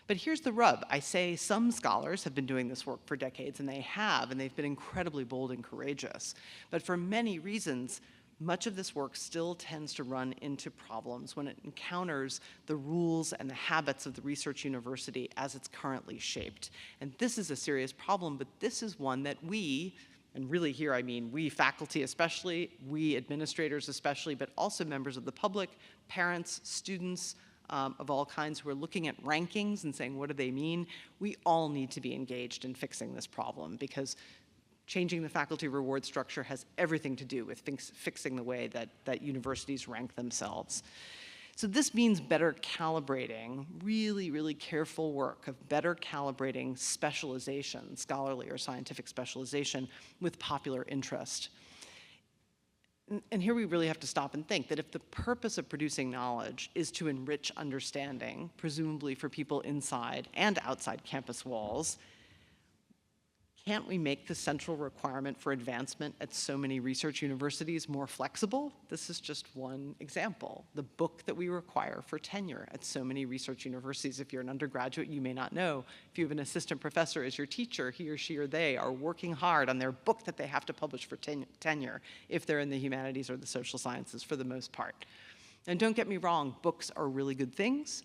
Speaker 3: But here's the rub. I say some scholars have been doing this work for decades, and they've been incredibly bold and courageous. But for many reasons, much of this work still tends to run into problems when it encounters the rules and the habits of the research university as it's currently shaped. And this is a serious problem, but this is one that we, and really here I mean we faculty especially, we administrators especially, but also members of the public, parents, students, of all kinds who are looking at rankings and saying, what do they mean? We all need to be engaged in fixing this problem, because changing the faculty reward structure has everything to do with fixing the way that universities rank themselves. So this means better calibrating, really, really careful work of better calibrating specialization, scholarly or scientific specialization, with popular interest. And here we really have to stop and think that if the purpose of producing knowledge is to enrich understanding, presumably for people inside and outside campus walls, can't we make the central requirement for advancement at so many research universities more flexible? This is just one example. The book that we require for tenure at so many research universities. If you're an undergraduate, you may not know. If you have an assistant professor as your teacher, he or she or they are working hard on their book that they have to publish for tenure, if they're in the humanities or the social sciences for the most part. And don't get me wrong, books are really good things.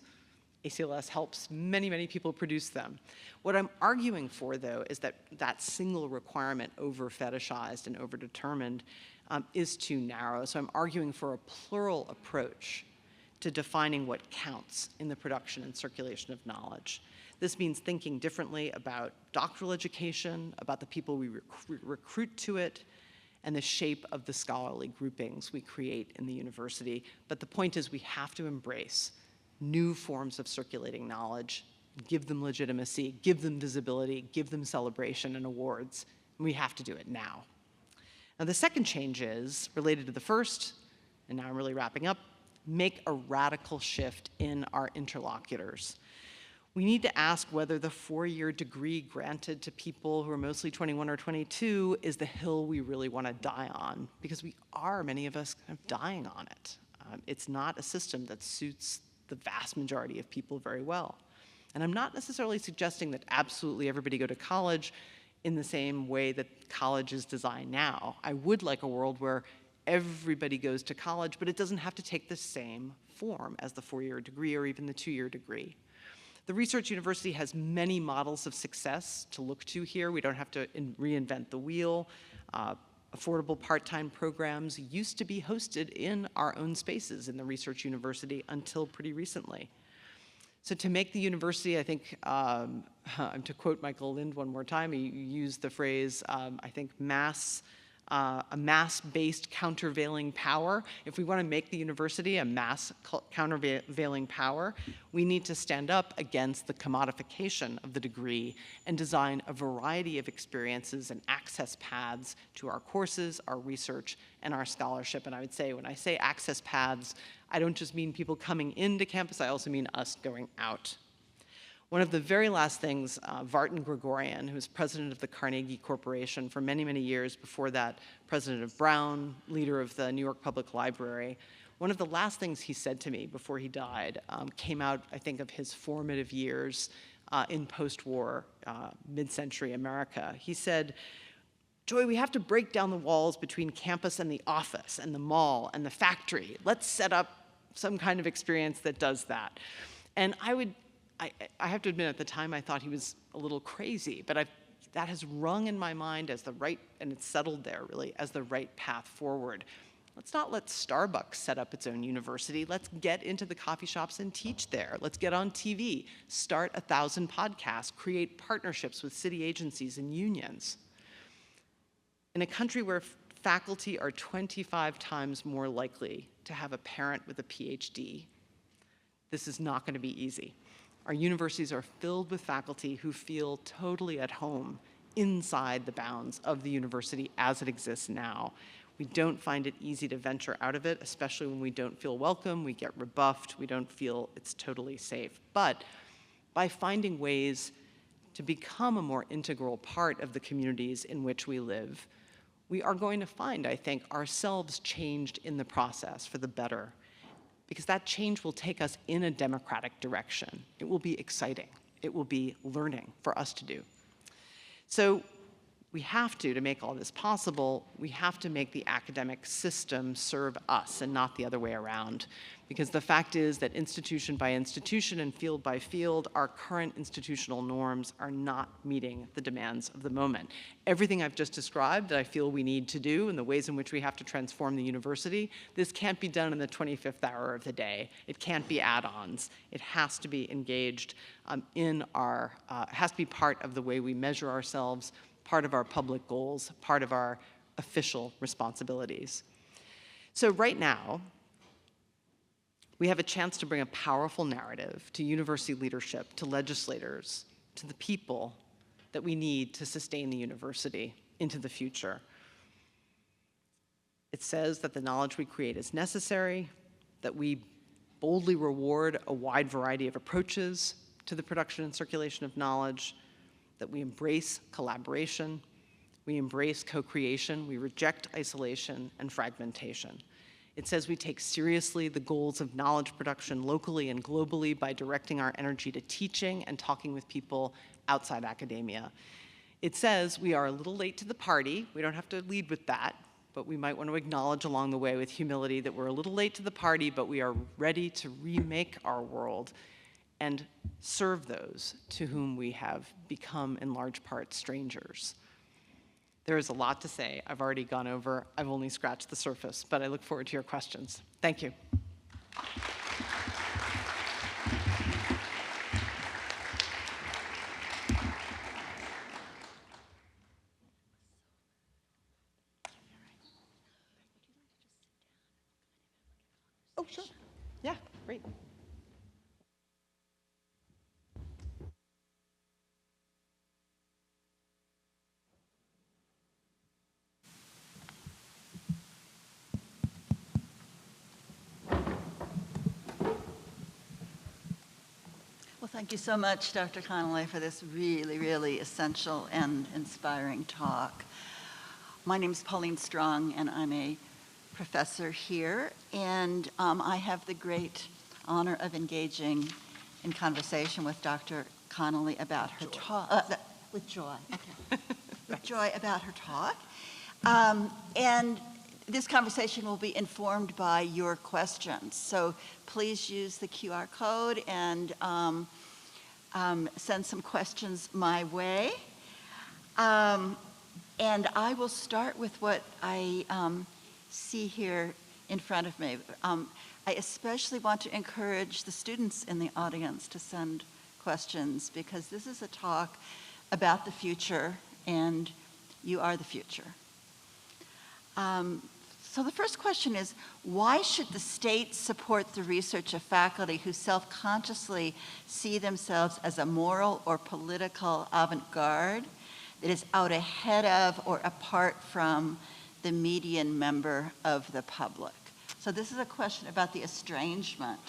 Speaker 3: ACLS helps many, many people produce them. What I'm arguing for, though, is that that single requirement, over-fetishized and over-determined, is too narrow. So I'm arguing for a plural approach to defining what counts in the production and circulation of knowledge. This means thinking differently about doctoral education, about the people we recruit to it, and the shape of the scholarly groupings we create in the university. But the point is, we have to embrace new forms of circulating knowledge, give them legitimacy, give them visibility, give them celebration and awards. And we have to do it now. Now, the second change is related to the first, and now I'm really wrapping up, make a radical shift in our interlocutors. We need to ask whether the 4-year degree granted to people who are mostly 21 or 22 is the hill we really want to die on, because we are, many of us, kind of dying on it. It's not a system that suits the vast majority of people very well. And I'm not necessarily suggesting that absolutely everybody go to college in the same way that college is designed now. I would like a world where everybody goes to college, but it doesn't have to take the same form as the 4-year degree or even the 2-year degree. The research university has many models of success to look to here. We don't have to reinvent the wheel. Affordable part-time programs used to be hosted in our own spaces in the research university until pretty recently. So to make the university, I think, to quote Michael Lind one more time, he used the phrase, I think, mass a mass-based countervailing power. If we want to make the university a mass countervailing power, we need to stand up against the commodification of the degree and design a variety of experiences and access paths to our courses, our research, and our scholarship. And I would say, when I say access paths, I don't just mean people coming into campus, I also mean us going out. One of the very last things, Vartan Gregorian, who was president of the Carnegie Corporation for many, many years, before that, president of Brown, leader of the New York Public Library, one of the last things he said to me before he died came out, I think, of his formative years in post-war, mid-century America. He said, "Joy, we have to break down the walls between campus and the office and the mall and the factory. Let's set up some kind of experience that does that." And I have to admit, at the time, I thought he was a little crazy, but that has rung in my mind as the right, and it's settled there, really, as the right path forward. Let's not let Starbucks set up its own university. Let's get into the coffee shops and teach there. Let's get on TV, start 1,000 podcasts, create partnerships with city agencies and unions. In a country where faculty are 25 times more likely to have a parent with a PhD, this is not going to be easy. Our universities are filled with faculty who feel totally at home inside the bounds of the university as it exists now. We don't find it easy to venture out of it, especially when we don't feel welcome, we get rebuffed, we don't feel it's totally safe. But by finding ways to become a more integral part of the communities in which we live, we are going to find, I think, ourselves changed in the process for the better, because that change will take us in a democratic direction. It will be exciting. It will be learning for us to do. So we have to make all this possible, we have to make the academic system serve us and not the other way around. Because the fact is that institution by institution and field by field, our current institutional norms are not meeting the demands of the moment. Everything I've just described that I feel we need to do and the ways in which we have to transform the university, this can't be done in the 25th hour of the day. It can't be add-ons. It has to be engaged has to be part of the way we measure ourselves, part of our public goals, part of our official responsibilities. So right now, we have a chance to bring a powerful narrative to university leadership, to legislators, to the people that we need to sustain the university into the future. It says that the knowledge we create is necessary, that we boldly reward a wide variety of approaches to the production and circulation of knowledge, that we embrace collaboration, we embrace co-creation, we reject isolation and fragmentation. It says we take seriously the goals of knowledge production locally and globally by directing our energy to teaching and talking with people outside academia. It says we are a little late to the party. We don't have to lead with that, but we might want to acknowledge along the way with humility that we're a little late to the party, but we are ready to remake our world and serve those to whom we have become, in large part, strangers. There is a lot to say. I've already gone over. I've only scratched the surface, but I look forward to your questions. Thank you. Oh, sure. Yeah, great.
Speaker 4: Well, thank you so much, Dr. Connolly, for this really, really essential and inspiring talk. My name is Pauline Strong, and I'm a professor here, and I have the great honor of engaging in conversation with Dr. Connolly about her talk, with Joy, okay. With Joy about her talk. And this conversation will be informed by your questions. So please use the QR code and send some questions my way. And I will start with what I see here in front of me. I especially want to encourage the students in the audience to send questions, because this is a talk about the future, and you are the future. So the first question is, why should the state support the research of faculty who self-consciously see themselves as a moral or political avant-garde that is out ahead of or apart from the median member of the public? So this is a question about the estrangement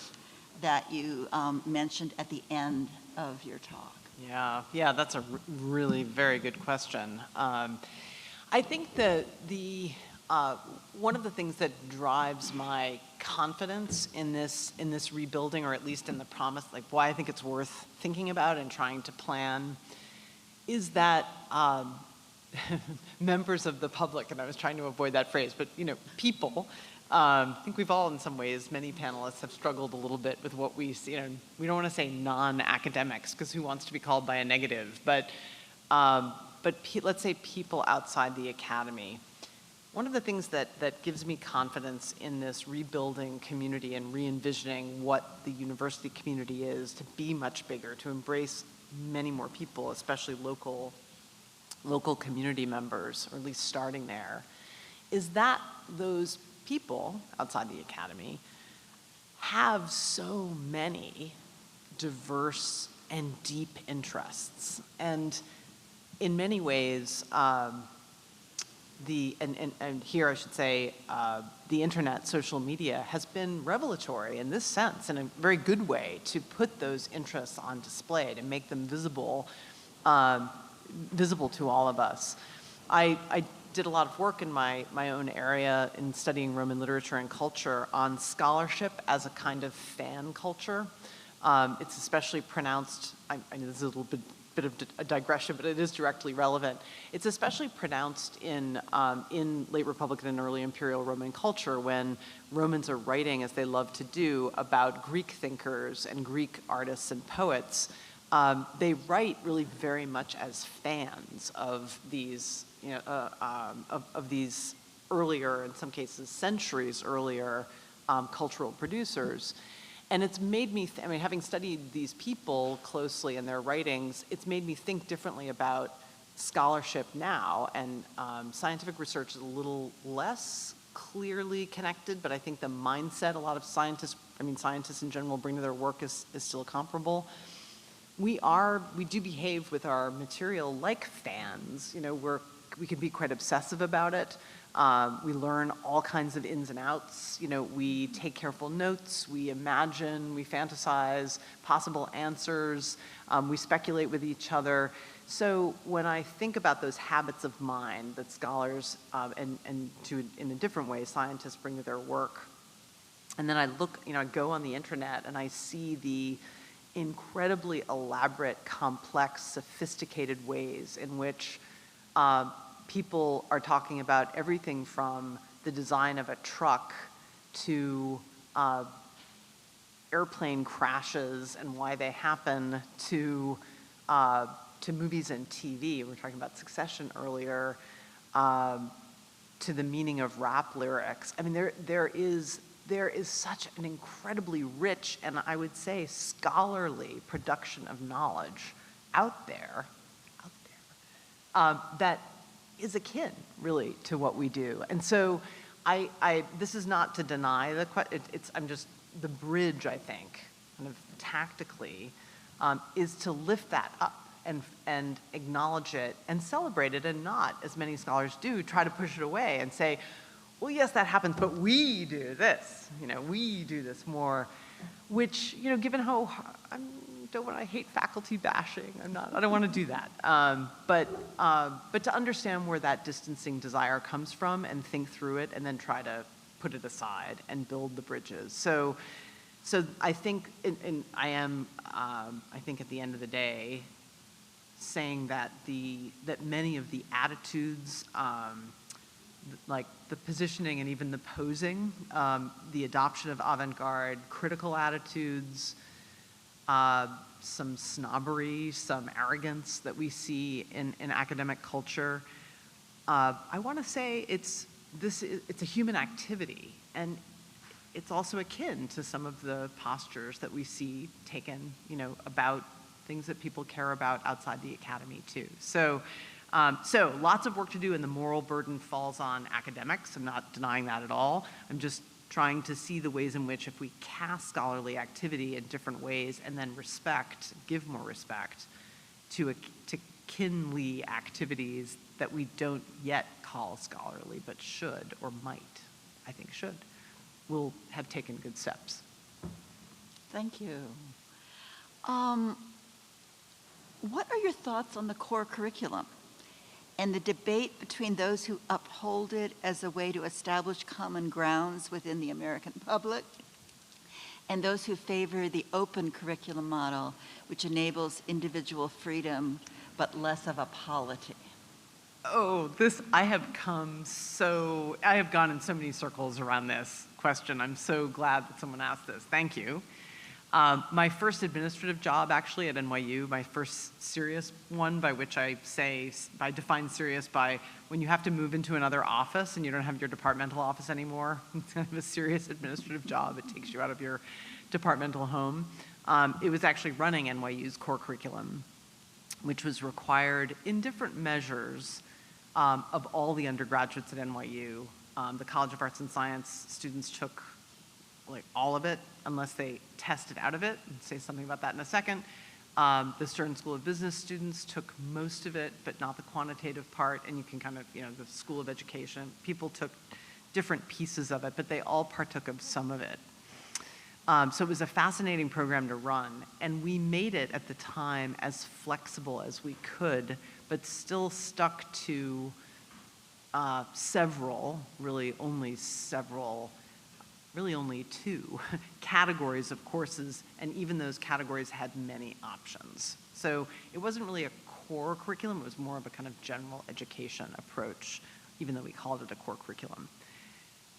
Speaker 4: that you mentioned at the end of your talk.
Speaker 2: Yeah, that's a really very good question. I think that one of the things that drives my confidence in this rebuilding, or at least in the promise, like why I think it's worth thinking about and trying to plan, is that members of the public, and I was trying to avoid that phrase, but people. I think we've all, in some ways, many panelists have struggled a little bit with what we see. We don't want to say non-academics, because who wants to be called by a negative? But let's say people outside the academy. One of the things that gives me confidence in this rebuilding community and re-envisioning what the university community is, to be much bigger, to embrace many more people, especially local community members, or at least starting there, is that those people outside the academy have so many diverse and deep interests. And in many ways, and here I should say, the internet, social media, has been revelatory in this sense, in a very good way, to put those interests on display, to make them visible to all of us. I did a lot of work in my own area in studying Roman literature and culture on scholarship as a kind of fan culture. It's especially pronounced, I know this is a little bit of a digression, but it is directly relevant. It's especially pronounced in late Republican and early imperial Roman culture, when Romans are writing, as they love to do, about Greek thinkers and Greek artists and poets. They write really very much as fans of these, of these earlier, in some cases centuries earlier, cultural producers. And it's made me, having studied these people closely in their writings, it's made me think differently about scholarship now. And scientific research is a little less clearly connected, but I think the mindset a lot of scientists in general bring to their work is still comparable. We do behave with our material like fans. We can be quite obsessive about it. We learn all kinds of ins and outs. We take careful notes, we imagine, we fantasize possible answers, we speculate with each other. So when I think about those habits of mind that scholars, in a different way, scientists bring to their work, and then I look, I go on the internet and I see the incredibly elaborate, complex, sophisticated ways in which people are talking about everything from the design of a truck to airplane crashes and why they happen, to movies and TV. We were talking about Succession earlier, to the meaning of rap lyrics. There is such an incredibly rich and, I would say, scholarly production of knowledge out there that is akin, really, to what we do. And so this is not to deny the bridge, I think, kind of tactically, is to lift that up and acknowledge it and celebrate it, and not, as many scholars do, try to push it away and say, well, yes, that happens, but we do this. We do this more, which, given how I hate faculty bashing. I don't want to do that. But to understand where that distancing desire comes from and think through it, and then try to put it aside and build the bridges. So I think, I think at the end of the day, saying that many of the attitudes, like the positioning and even the posing, the adoption of avant-garde critical attitudes, some snobbery, some arrogance that we see in academic culture. I want to say it's a human activity, and it's also akin to some of the postures that we see taken, about things that people care about outside the academy too. So
Speaker 3: So lots of work to do, and the moral burden falls on academics. I'm not denying that at all. I'm just trying to see the ways in which if we cast scholarly activity in different ways and then give more respect to kinly activities that we don't yet call scholarly, but should or might, I think should, will have taken good steps.
Speaker 4: Thank you. What are your thoughts on the core curriculum and the debate between those who uphold it as a way to establish common grounds within the American public and those who favor the open curriculum model, which enables individual freedom but less of a polity?
Speaker 3: Oh, I have gone in so many circles around this question. I'm so glad that someone asked this. Thank you. My first administrative job actually at NYU, my first serious one, by which I define serious by when you have to move into another office and you don't have your departmental office anymore. It's kind of a serious administrative job. It takes you out of your departmental home. It was actually running NYU's core curriculum, which was required in different measures of all the undergraduates at NYU. The College of Arts and Science students took like all of it unless they tested out of it. I'll say something about that in a second. The Stern School of Business students took most of it, but not the quantitative part, and you can kind of, the School of Education, people took different pieces of it, but they all partook of some of it. So it was a fascinating program to run, and we made it at the time as flexible as we could, but still stuck to really only two categories of courses, and even those categories had many options. So it wasn't really a core curriculum, it was more of a kind of general education approach, even though we called it a core curriculum.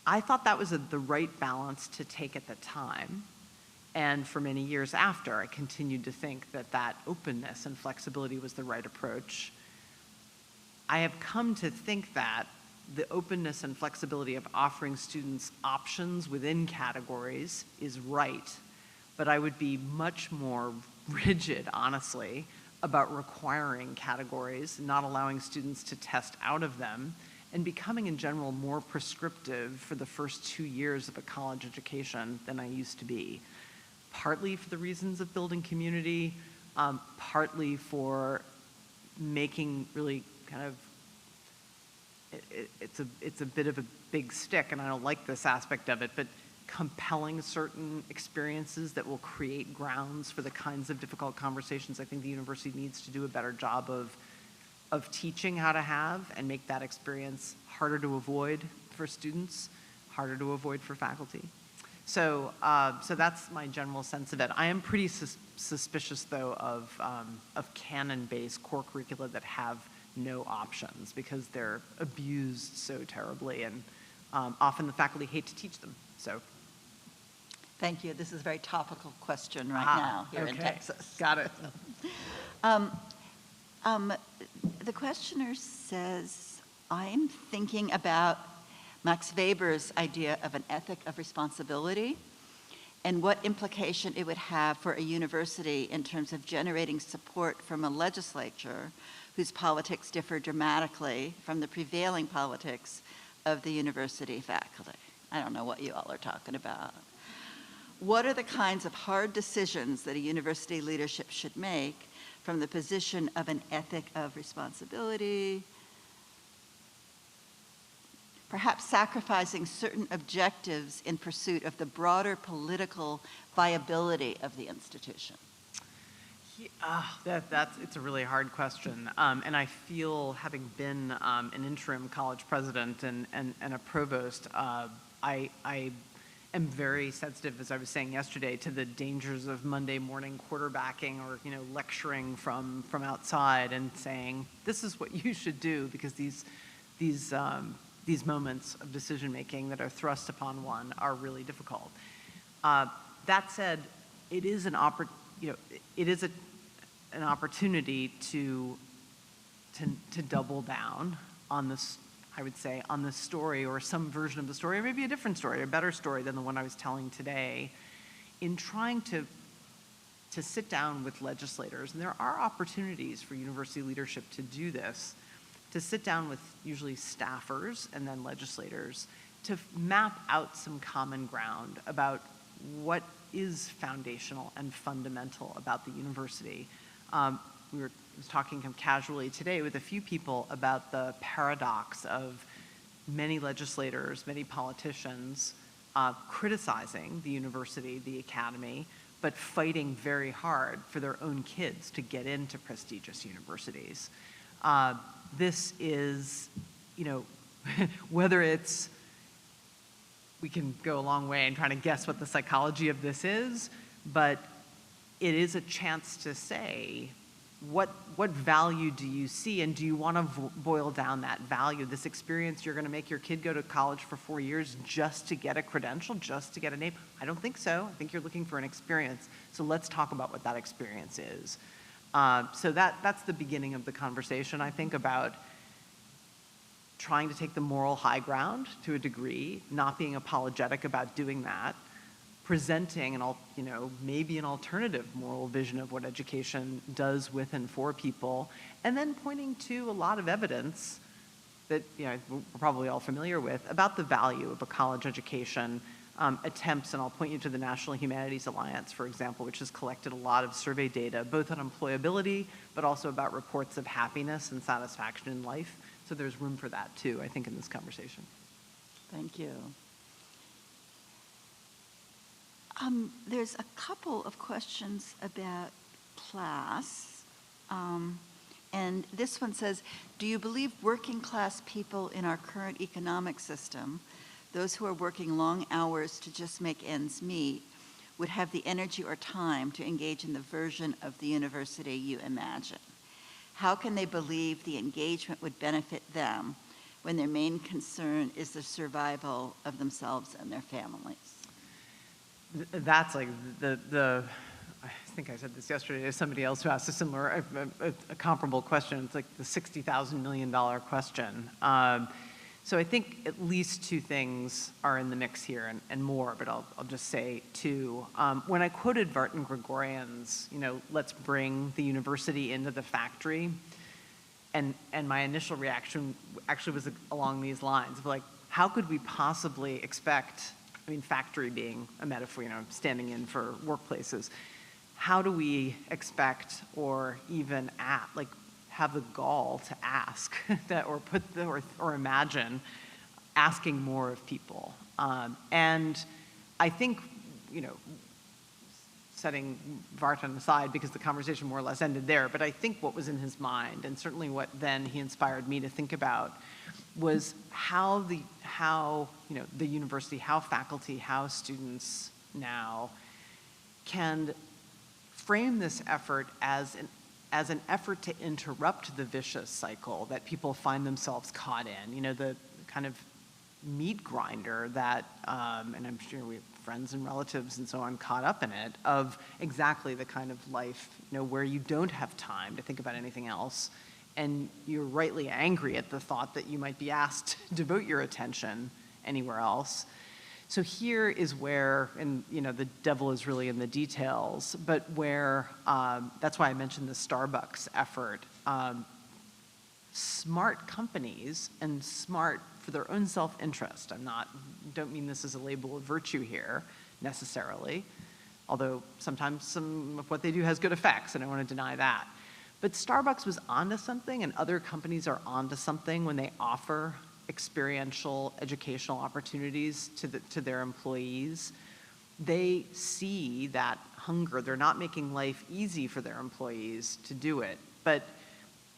Speaker 3: I thought that was the right balance to take at the time, and for many years after, I continued to think that openness and flexibility was the right approach. I have come to think that the openness and flexibility of offering students options within categories is right, but I would be much more rigid, honestly, about requiring categories, not allowing students to test out of them, and becoming in general more prescriptive for the first 2 years of a college education than I used to be. Partly for the reasons of building community, partly for making really kind of, it's a bit of a big stick, and I don't like this aspect of it, but compelling certain experiences that will create grounds for the kinds of difficult conversations I think the university needs to do a better job of teaching how to have and make that experience harder to avoid for students, harder to avoid for faculty. So that's my general sense of it. I am pretty suspicious, though, of canon-based core curricula that have no options because they're abused so terribly, and often the faculty hate to teach them. So,
Speaker 4: thank you. This is a very topical question right now here in Texas.
Speaker 3: Got it.
Speaker 4: The questioner says, I'm thinking about Max Weber's idea of an ethic of responsibility and what implication it would have for a university in terms of generating support from a legislature whose politics differ dramatically from the prevailing politics of the university faculty. I don't know what you all are talking about. What are the kinds of hard decisions that a university leadership should make from the position of an ethic of responsibility, perhaps sacrificing certain objectives in pursuit of the broader political viability of the institution?
Speaker 3: It's a really hard question. And I feel, having been an interim college president and a provost, I am very sensitive, as I was saying yesterday, to the dangers of Monday morning quarterbacking or lecturing from outside and saying, this is what you should do, because these moments of decision making that are thrust upon one are really difficult. That said, it is an opportunity to double down on this, I would say, on this story, or some version of the story, or maybe a different story, a better story than the one I was telling today, in trying to sit down with legislators. And there are opportunities for university leadership to do this, to sit down with usually staffers and then legislators to map out some common ground about what is foundational and fundamental about the university. We were talking casually today with a few people about the paradox of many legislators, many politicians criticizing the university, the academy, but fighting very hard for their own kids to get into prestigious universities. This is, you know, whether it's, we can go a long way in trying to guess what the psychology of this is, but it is a chance to say, what value do you see, and do you want to boil down that value? This experience, you're going to make your kid go to college for 4 years just to get a credential, just to get a name? I don't think so. I think you're looking for an experience. So let's talk about what that experience is. So that's the beginning of the conversation, I think, about trying to take the moral high ground to a degree, not being apologetic about doing that, presenting maybe an alternative moral vision of what education does with and for people, and then pointing to a lot of evidence that we're probably all familiar with about the value of a college education. Attempts, and I'll point you to the National Humanities Alliance, for example, which has collected a lot of survey data, both on employability, but also about reports of happiness and satisfaction in life. So there's room for that too, I think, in this conversation.
Speaker 4: Thank you. There's a couple of questions about class. And this one says, do you believe working class people in our current economic system, those who are working long hours to just make ends meet, would have the energy or time to engage in the version of the university you imagine? How can they believe the engagement would benefit them when their main concern is the survival of themselves and their families?
Speaker 3: That's like I think I said this yesterday to somebody else who asked a similar, a comparable question. It's like the $60,000 million question. So I think at least two things are in the mix here, and more, but I'll just say two. When I quoted Vartan Gregorian's, let's bring the university into the factory, and my initial reaction actually was along these lines of like, how could we possibly expect, factory being a metaphor, standing in for workplaces, how do we expect or even have the gall to ask that, or imagine asking more of people? And I think, setting Vartan aside because the conversation more or less ended there, but I think what was in his mind, and certainly what then he inspired me to think about, was how the university, how faculty, how students now can frame this effort as an effort to interrupt the vicious cycle that people find themselves caught in, the kind of meat grinder that, and I'm sure we have friends and relatives and so on caught up in it, of exactly the kind of life, where you don't have time to think about anything else, and you're rightly angry at the thought that you might be asked to devote your attention anywhere else. So here is where, and the devil is really in the details, but where, that's why I mentioned the Starbucks effort. Smart companies, and smart for their own self-interest, don't mean this as a label of virtue here, necessarily, although sometimes some of what they do has good effects, and I want to deny that. But Starbucks was onto something, and other companies are onto something when they offer experiential educational opportunities to their employees. They see that hunger. They're not making life easy for their employees to do it, but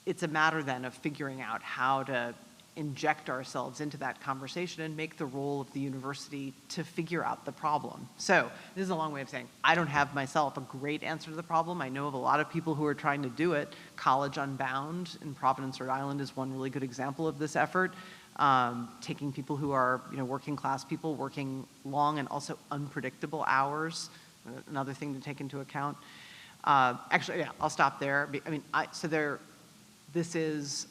Speaker 3: it's a matter then of figuring out how to inject ourselves into that conversation and make the role of the university to figure out the problem. So this is a long way of saying I don't have myself a great answer to the problem. I know of a lot of people who are trying to do it. College Unbound in Providence, Rhode Island is one really good example of this effort. Taking people who are working class people, working long and also unpredictable hours, another thing to take into account. Actually, yeah, I'll stop there. This is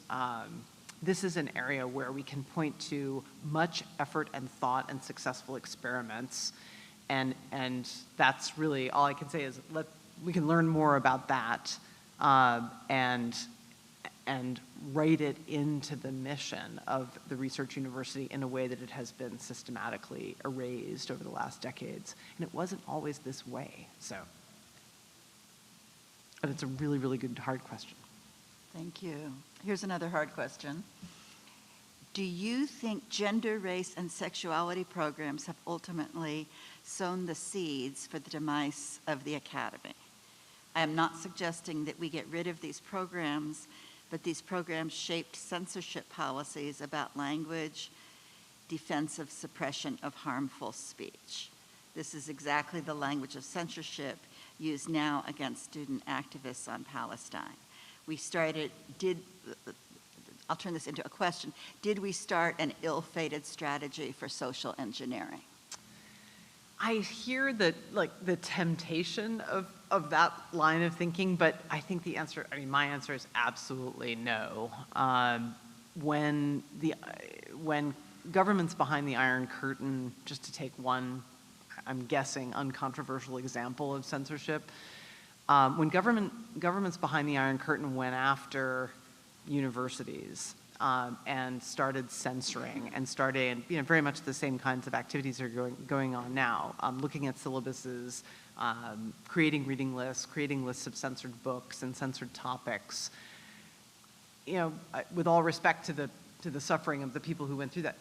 Speaker 3: an area where we can point to much effort and thought and successful experiments, and that's really all I can say is we can learn more about that, and and write it into the mission of the research university in a way that it has been systematically erased over the last decades. And it wasn't always this way, so. But it's a really, really good, hard question.
Speaker 4: Thank you. Here's another hard question. Do you think gender, race, and sexuality programs have ultimately sown the seeds for the demise of the academy? I am not suggesting that we get rid of these programs, but these programs shaped censorship policies about language, defensive suppression of harmful speech. This is exactly the language of censorship used now against student activists on Palestine. I'll turn this into a question. Did we start an ill-fated strategy for social engineering?
Speaker 3: I hear that, like, the temptation of that line of thinking, but I think the answer, I mean, my answer is absolutely no. When governments behind the Iron Curtain, just to take one, I'm guessing, uncontroversial example of censorship, when governments behind the Iron Curtain went after universities and started censoring and started, very much the same kinds of activities are going on now, looking at syllabuses, creating reading lists, creating lists of censored books and censored topics. With all respect to the suffering of the people who went through that,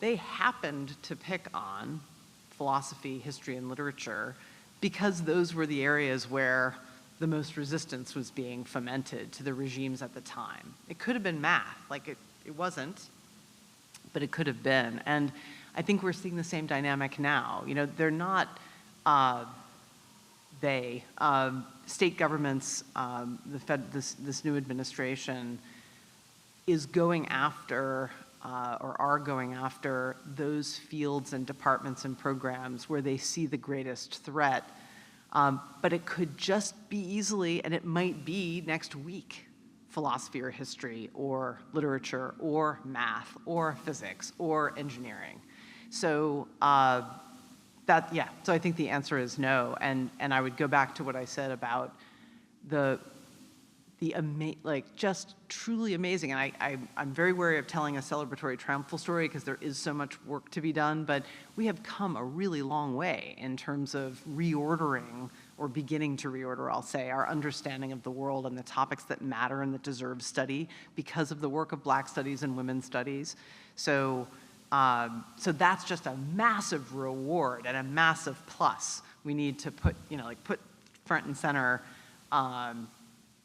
Speaker 3: they happened to pick on philosophy, history, and literature because those were the areas where the most resistance was being fomented to the regimes at the time. It could have been math, like it wasn't, but it could have been. And I think we're seeing the same dynamic now. They're not, state governments, this new administration is going after, or are going after those fields and departments and programs where they see the greatest threat. But it could just be easily, and it might be next week, philosophy or history or literature or math or physics or engineering. So so I think the answer is no. And I would go back to what I said about just truly amazing. And I'm very wary of telling a celebratory triumphal story because there is so much work to be done, but we have come a really long way in terms of reordering, or beginning to reorder, I'll say, our understanding of the world and the topics that matter and that deserve study because of the work of Black studies and women's studies. So that's just a massive reward and a massive plus we need to put front and center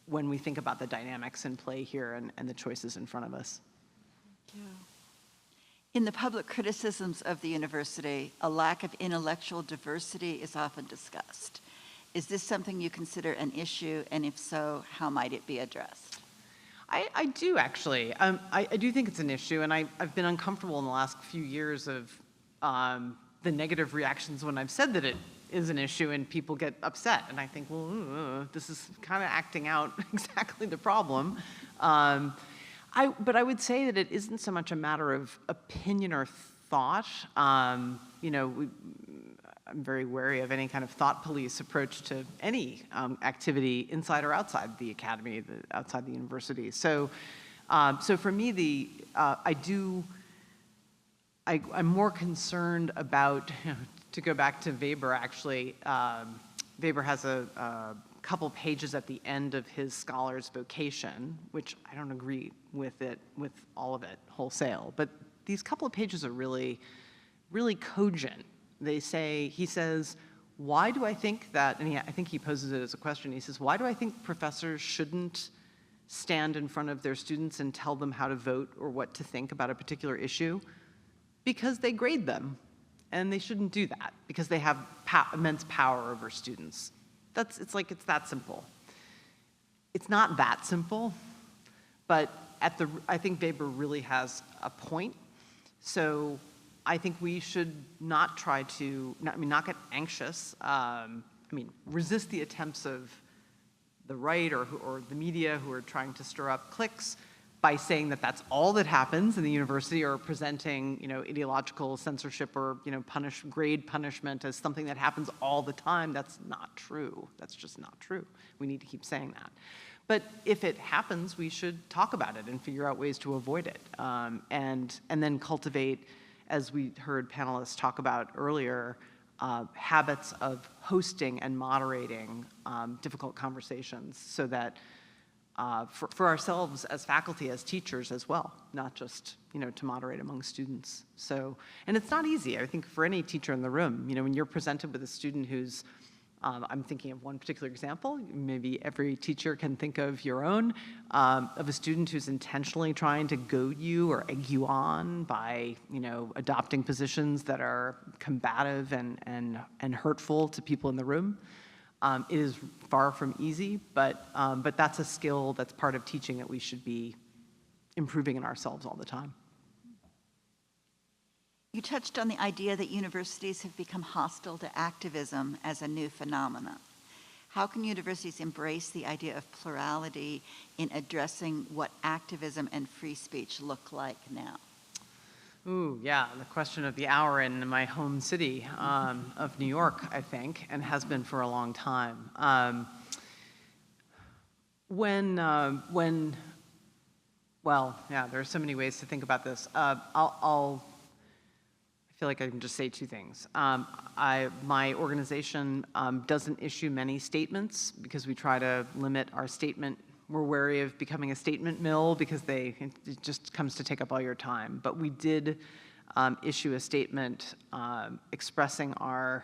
Speaker 3: when we think about the dynamics in play here and the choices in front of us.
Speaker 4: Thank you. In the public criticisms of the university, a lack of intellectual diversity is often discussed. Is this something you consider an issue, and if so, how might it be addressed?
Speaker 3: I do, actually. I do think it's an issue, and I've been uncomfortable in the last few years of the negative reactions when I've said that it is an issue and people get upset. And I think, well, this is kind of acting out exactly the problem. But I would say that it isn't so much a matter of opinion or thought. I'm very wary of any kind of thought police approach to any activity inside or outside the academy, outside the university. So for me, I'm more concerned about, to go back to Weber, actually, Weber has a couple pages at the end of his scholar's vocation, which I don't agree with all of it wholesale, but these couple of pages are really, really cogent. He says, why do I think that, and I think he poses it as a question, he says, why do I think professors shouldn't stand in front of their students and tell them how to vote or what to think about a particular issue? Because they grade them, and they shouldn't do that, because they have immense power over students. It's that simple. It's not that simple, but I think Weber really has a point. So I think we should not try to, not get anxious. Resist the attempts of the right or the media who are trying to stir up cliques by saying that that's all that happens in the university, or presenting, ideological censorship or, grade punishment as something that happens all the time. That's not true. That's just not true. We need to keep saying that. But if it happens, we should talk about it and figure out ways to avoid it, and then cultivate, as we heard panelists talk about earlier, habits of hosting and moderating difficult conversations, so that for ourselves as faculty, as teachers as well, not just, to moderate among students. So, and it's not easy. I think for any teacher in the room, when you're presented with a student who's, I'm thinking of one particular example, maybe every teacher can think of your own, of a student who's intentionally trying to goad you or egg you on by, adopting positions that are combative and hurtful to people in the room. It is far from easy, but that's a skill that's part of teaching that we should be improving in ourselves all the time.
Speaker 4: You touched on the idea that universities have become hostile to activism as a new phenomenon. How can universities embrace the idea of plurality in addressing what activism and free speech look like now?
Speaker 3: Ooh, yeah, the question of the hour in my home city of New York, I think, and has been for a long time. Well, yeah, there are so many ways to think about this. I feel like I can just say two things. My organization doesn't issue many statements because we try to limit our statement. We're wary of becoming a statement mill because it just comes to take up all your time. But we did issue a statement expressing our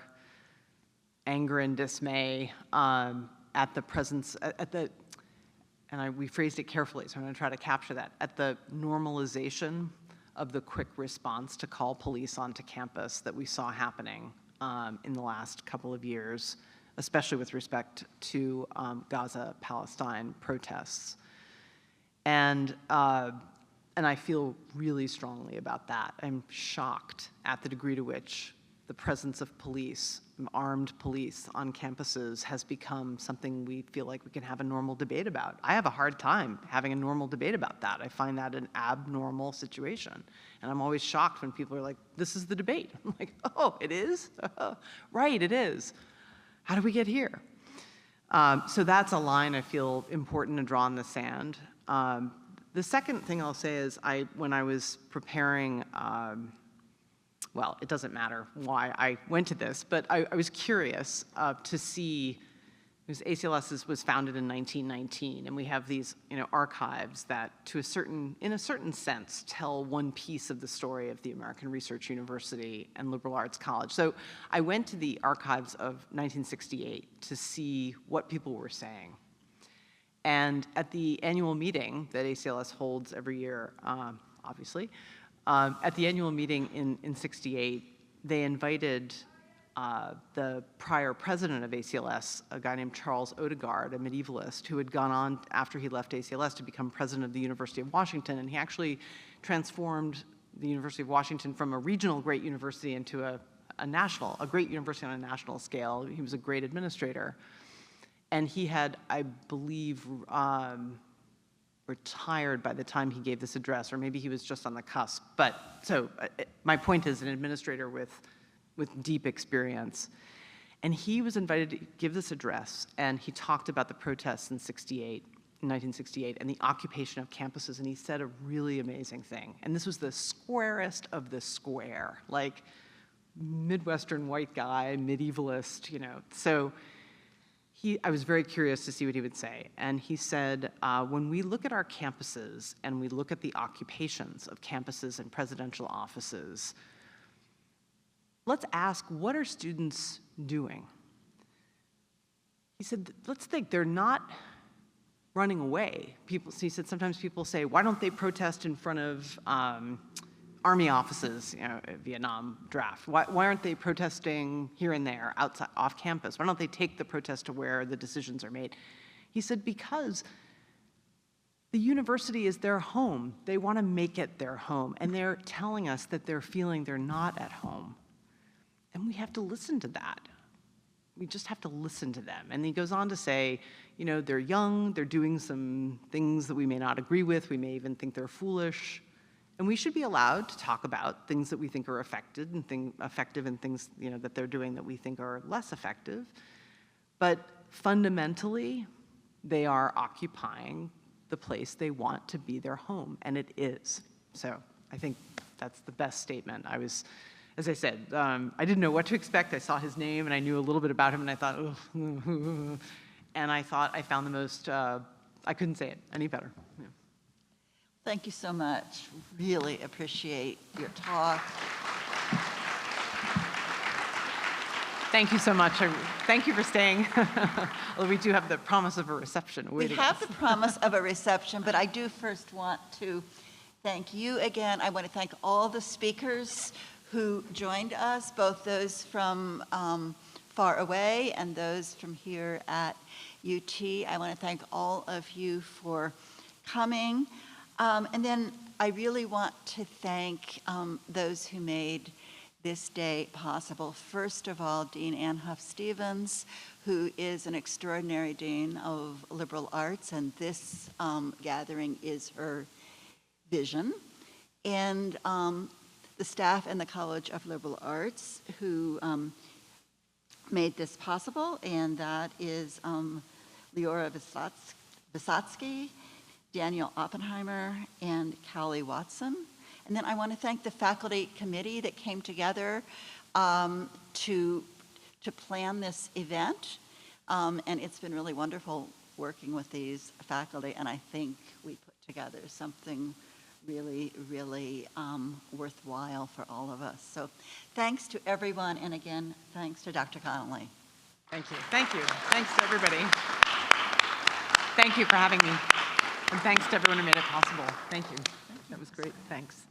Speaker 3: anger and dismay at the presence, we phrased it carefully, so I'm gonna try to capture that, at the normalization of the quick response to call police onto campus that we saw happening in the last couple of years, especially with respect to Gaza-Palestine protests. And I feel really strongly about that. I'm shocked at the degree to which the presence of police, armed police on campuses, has become something we feel like we can have a normal debate about. I have a hard time having a normal debate about that. I find that an abnormal situation. And I'm always shocked when people are like, this is the debate. I'm like, oh, it is? Right, it is. How do we get here? So that's a line I feel important to draw in the sand. The second thing I'll say is when I was preparing, well, it doesn't matter why I went to this, but I was curious to see, because ACLS was founded in 1919, and we have these archives that, in a certain sense, tell one piece of the story of the American Research University and Liberal Arts College. So I went to the archives of 1968 to see what people were saying. And at the annual meeting that ACLS holds every year, obviously, at the annual meeting in 68, they invited the prior president of ACLS, a guy named Charles Odegaard, a medievalist, who had gone on after he left ACLS to become president of the University of Washington, and he actually transformed the University of Washington from a regional great university into a great university on a national scale. He was a great administrator. And he had, I believe, retired by the time he gave this address, or maybe he was just on the cusp. But so my point is, an administrator with deep experience. And he was invited to give this address, and he talked about the protests in 1968, and the occupation of campuses, and he said a really amazing thing. And this was the squarest of the square, like Midwestern white guy, medievalist, So I was very curious to see what he would say. And he said, when we look at our campuses and we look at the occupations of campuses and presidential offices, let's ask, what are students doing? He said, let's think, they're not running away. He said, sometimes people say, why don't they protest in front of Army offices, Vietnam draft? Why aren't they protesting here and there, outside, off campus? Why don't they take the protest to where the decisions are made? He said, because the university is their home. They want to make it their home. And they're telling us that they're feeling they're not at home. And we have to listen to that. We just have to listen to them. And he goes on to say, they're young, they're doing some things that we may not agree with, we may even think they're foolish. And we should be allowed to talk about things that we think are effective and things that they're doing that we think are less effective. But fundamentally, they are occupying the place they want to be their home, and it is. So I think that's the best statement. As I said, I didn't know what to expect. I saw his name, and I knew a little bit about him, and I thought, oh, and I thought I found the most, I couldn't say it any better. Yeah.
Speaker 4: Thank you so much. Really appreciate your talk.
Speaker 3: Thank you so much. Thank you for staying. Well, we do have the promise of a reception.
Speaker 4: We have the promise of a reception, but I do first want to thank you again. I want to thank all the speakers who joined us, both those from far away and those from here at UT. I want to thank all of you for coming. And then I really want to thank those who made this day possible. First of all, Dean Ann Huff-Stevens, who is an extraordinary dean of liberal arts, and this gathering is her vision. And the staff in the College of Liberal Arts who made this possible, and that is Leora Vysotsky, Daniel Oppenheimer, and Callie Watson. And then I want to thank the faculty committee that came together to plan this event. And it's been really wonderful working with these faculty, and I think we put together something really, really worthwhile for all of us. So thanks to everyone, and again, thanks to Dr. Connolly.
Speaker 3: Thank you. Thank you. Thanks to everybody. Thank you for having me. And thanks to everyone who made it possible. Thank you. That was great. Thanks.